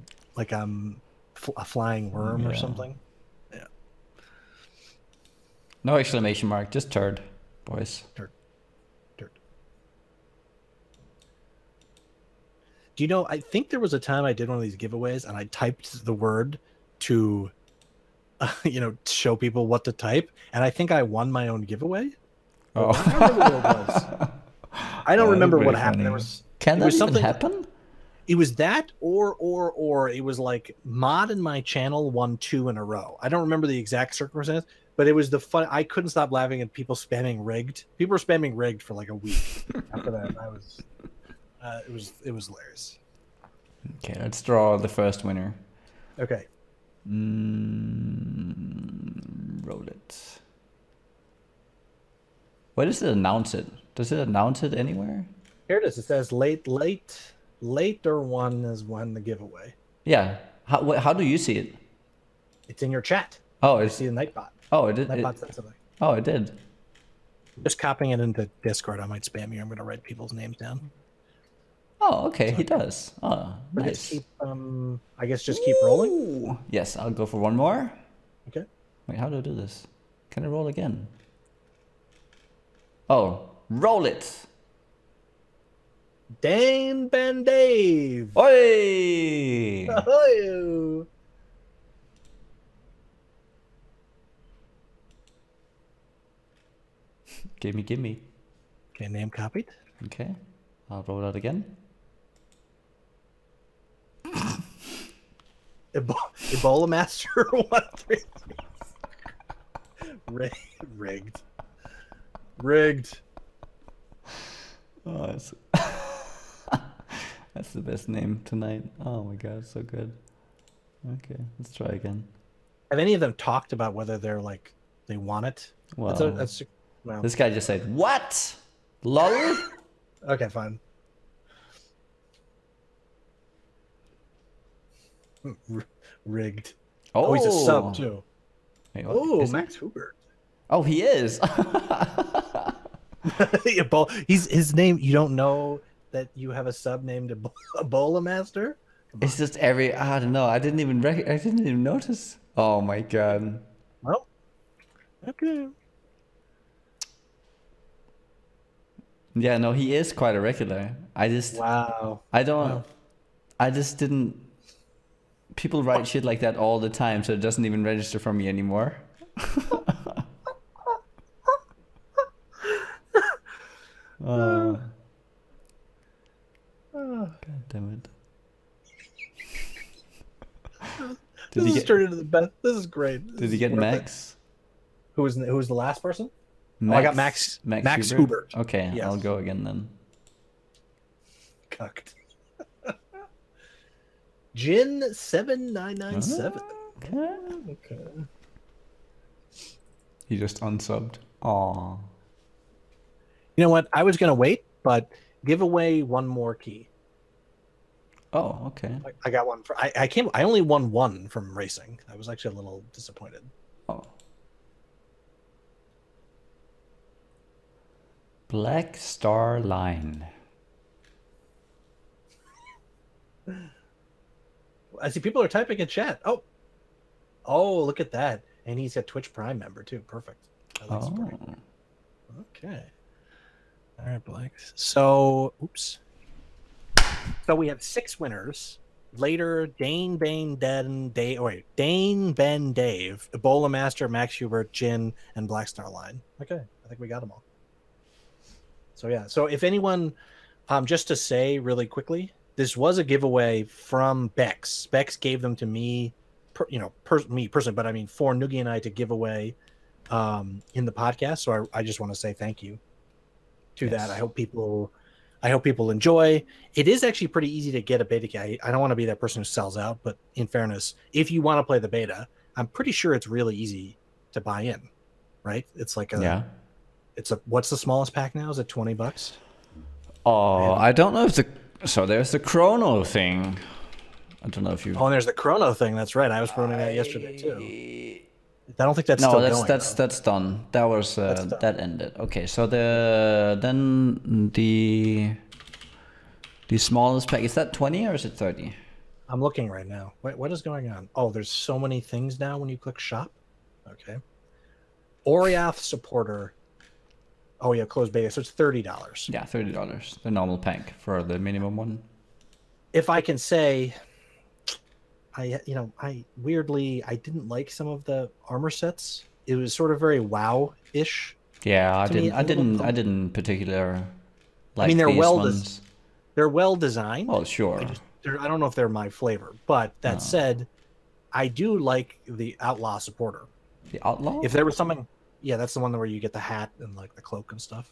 Speaker 1: flying worm or something. Yeah.
Speaker 2: No exclamation mark, just turd, boys.
Speaker 1: Turd. Do you know? I think there was a time I did one of these giveaways, and I typed the word to, show people what to type, and I think I won my own giveaway. Oh. I don't remember what it was. I don't remember what happened.
Speaker 2: Can that even happen?
Speaker 1: It was that, or it was like mod in my channel won 2 in a row. I don't remember the exact circumstance, but it was the fun. I couldn't stop laughing at people spamming rigged. People were spamming rigged for like a week. After that, it was hilarious.
Speaker 2: Okay, let's draw the first winner.
Speaker 1: Okay.
Speaker 2: Roll it. Where does it announce it? Does it announce it anywhere?
Speaker 1: Here it is. It says later one is won the giveaway.
Speaker 2: Yeah. How do you see it?
Speaker 1: It's in your chat.
Speaker 2: Oh,
Speaker 1: you see the Nightbot.
Speaker 2: Oh, it did.
Speaker 1: Nightbot said something.
Speaker 2: Oh, it did.
Speaker 1: Just copying it into Discord. I might spam you. I'm going to write people's names down.
Speaker 2: Oh, okay. He does. Oh, nice.
Speaker 1: I guess just keep rolling.
Speaker 2: Yes, I'll go for one more.
Speaker 1: Okay.
Speaker 2: Wait, how do I do this? Can I roll again? Oh, roll it.
Speaker 1: Dan Ben Dave.
Speaker 2: Oi!
Speaker 1: Ahoy!
Speaker 2: Gimme.
Speaker 1: Okay, name copied.
Speaker 2: Okay, I'll roll it again.
Speaker 1: Ebola Master 133. Rigged.
Speaker 2: Oh, that's the best name tonight. Oh my god, so good. Okay, let's try again.
Speaker 1: Have any of them talked about whether they're like they want it?
Speaker 2: Well,
Speaker 1: well.
Speaker 2: This guy just said, "What? Lol."
Speaker 1: Okay, fine. Rigged. Oh, he's a sub too.
Speaker 2: Wait,
Speaker 1: Max Hubert.
Speaker 2: Oh, he is.
Speaker 1: His name. You don't know that you have a sub named Ebola Master?
Speaker 2: It's just I don't know. I didn't even notice. Oh my god.
Speaker 1: Well, Okay.
Speaker 2: Yeah, no, he is quite a regular.
Speaker 1: Wow.
Speaker 2: I don't,
Speaker 1: Wow.
Speaker 2: I just didn't. People write shit like that all the time, so it doesn't even register for me anymore. God damn it.
Speaker 1: This is turned into the best. This is great.
Speaker 2: Did he get Max?
Speaker 1: Who was the last person?
Speaker 2: Max,
Speaker 1: I got Max Hubert.
Speaker 2: Okay,
Speaker 1: yes.
Speaker 2: I'll go again then.
Speaker 1: Cucked. Jin 7997. Okay.
Speaker 2: He just unsubbed. Aw.
Speaker 1: You know what? I was gonna wait, but give away one more key.
Speaker 2: Oh, okay.
Speaker 1: I got one for I only won one from racing. I was actually a little disappointed.
Speaker 2: Oh. Black Star Line.
Speaker 1: I see people are typing in chat. Oh, look at that. And he's a Twitch Prime member too. Perfect. I like supporting. Okay. All right, Blacks. So, oops. So we have 6 winners. Later, Dane, Ben, Dave, Ebola Master, Max Hubert, Jin, and Black Star Line. Okay, I think we got them all. So yeah. So if anyone, just to say really quickly, this was a giveaway from Bex. Bex gave them to me, me personally, but I mean for Noogie and I to give away in the podcast. So I just want to say thank you to that. I hope people enjoy. It is actually pretty easy to get a beta key. I don't want to be that person who sells out, but in fairness, if you want to play the beta, I'm pretty sure it's really easy to buy in, right? It's like what's the smallest pack now? Is it $20?
Speaker 2: Oh, I don't know if so there's the chrono thing. I don't know if you.
Speaker 1: Oh, and there's the chrono thing. That's right. I was running that yesterday too. I don't think that's still going.
Speaker 2: That's done. That was that ended. Okay, so then the smallest pack, is that 20 or is it 30?
Speaker 1: I'm looking right now. Wait, what is going on? Oh, there's so many things now when you click shop. Okay. Oriath supporter. Oh yeah, closed beta. So it's $30.
Speaker 2: Yeah, $30. The normal pack for the minimum one.
Speaker 1: If I can say, I weirdly I didn't like some of the armor sets. It was sort of very WoW-ish.
Speaker 2: Yeah, I didn't particularly like.
Speaker 1: I mean, they're well designed.
Speaker 2: Oh, sure.
Speaker 1: I don't know if they're my flavor, but that said, I do like the outlaw supporter.
Speaker 2: The outlaw?
Speaker 1: If there was something, yeah, that's the one where you get the hat and like the cloak and stuff.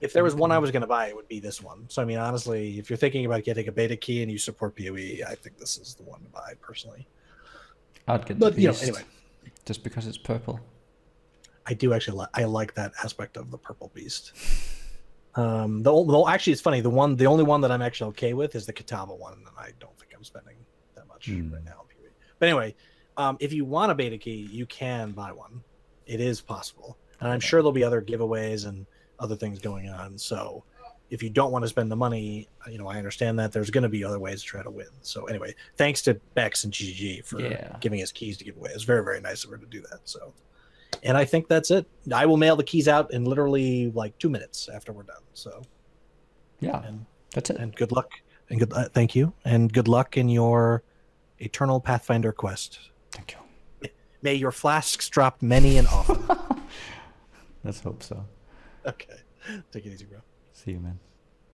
Speaker 1: If there was one I was going to buy, it would be this one. So I mean, honestly, if you're thinking about getting a beta key and you support PoE, I think this is the one to buy personally.
Speaker 2: I'd get the beast,
Speaker 1: anyway,
Speaker 2: just because it's purple.
Speaker 1: I do actually I like that aspect of the purple beast. Actually, it's funny. The only one that I'm actually okay with is the Kitava one, and I don't think I'm spending that much right now on PoE. But anyway, if you want a beta key, you can buy one. It is possible, and I'm sure there'll be other giveaways and other things going on. So if you don't want to spend the money, I understand that there's going to be other ways to try to win. So anyway, thanks to Bex and GGG for giving us keys to give away. It's very, very nice of her to do that. So, and I think that's it. I will mail the keys out in literally like 2 minutes after we're done. So
Speaker 2: yeah, that's it.
Speaker 1: And good luck. And thank you. And good luck in your eternal Pathfinder quest.
Speaker 2: Thank you.
Speaker 1: May your flasks drop many and often.
Speaker 2: Let's hope so.
Speaker 1: Okay. Take it easy, bro.
Speaker 2: See you, man.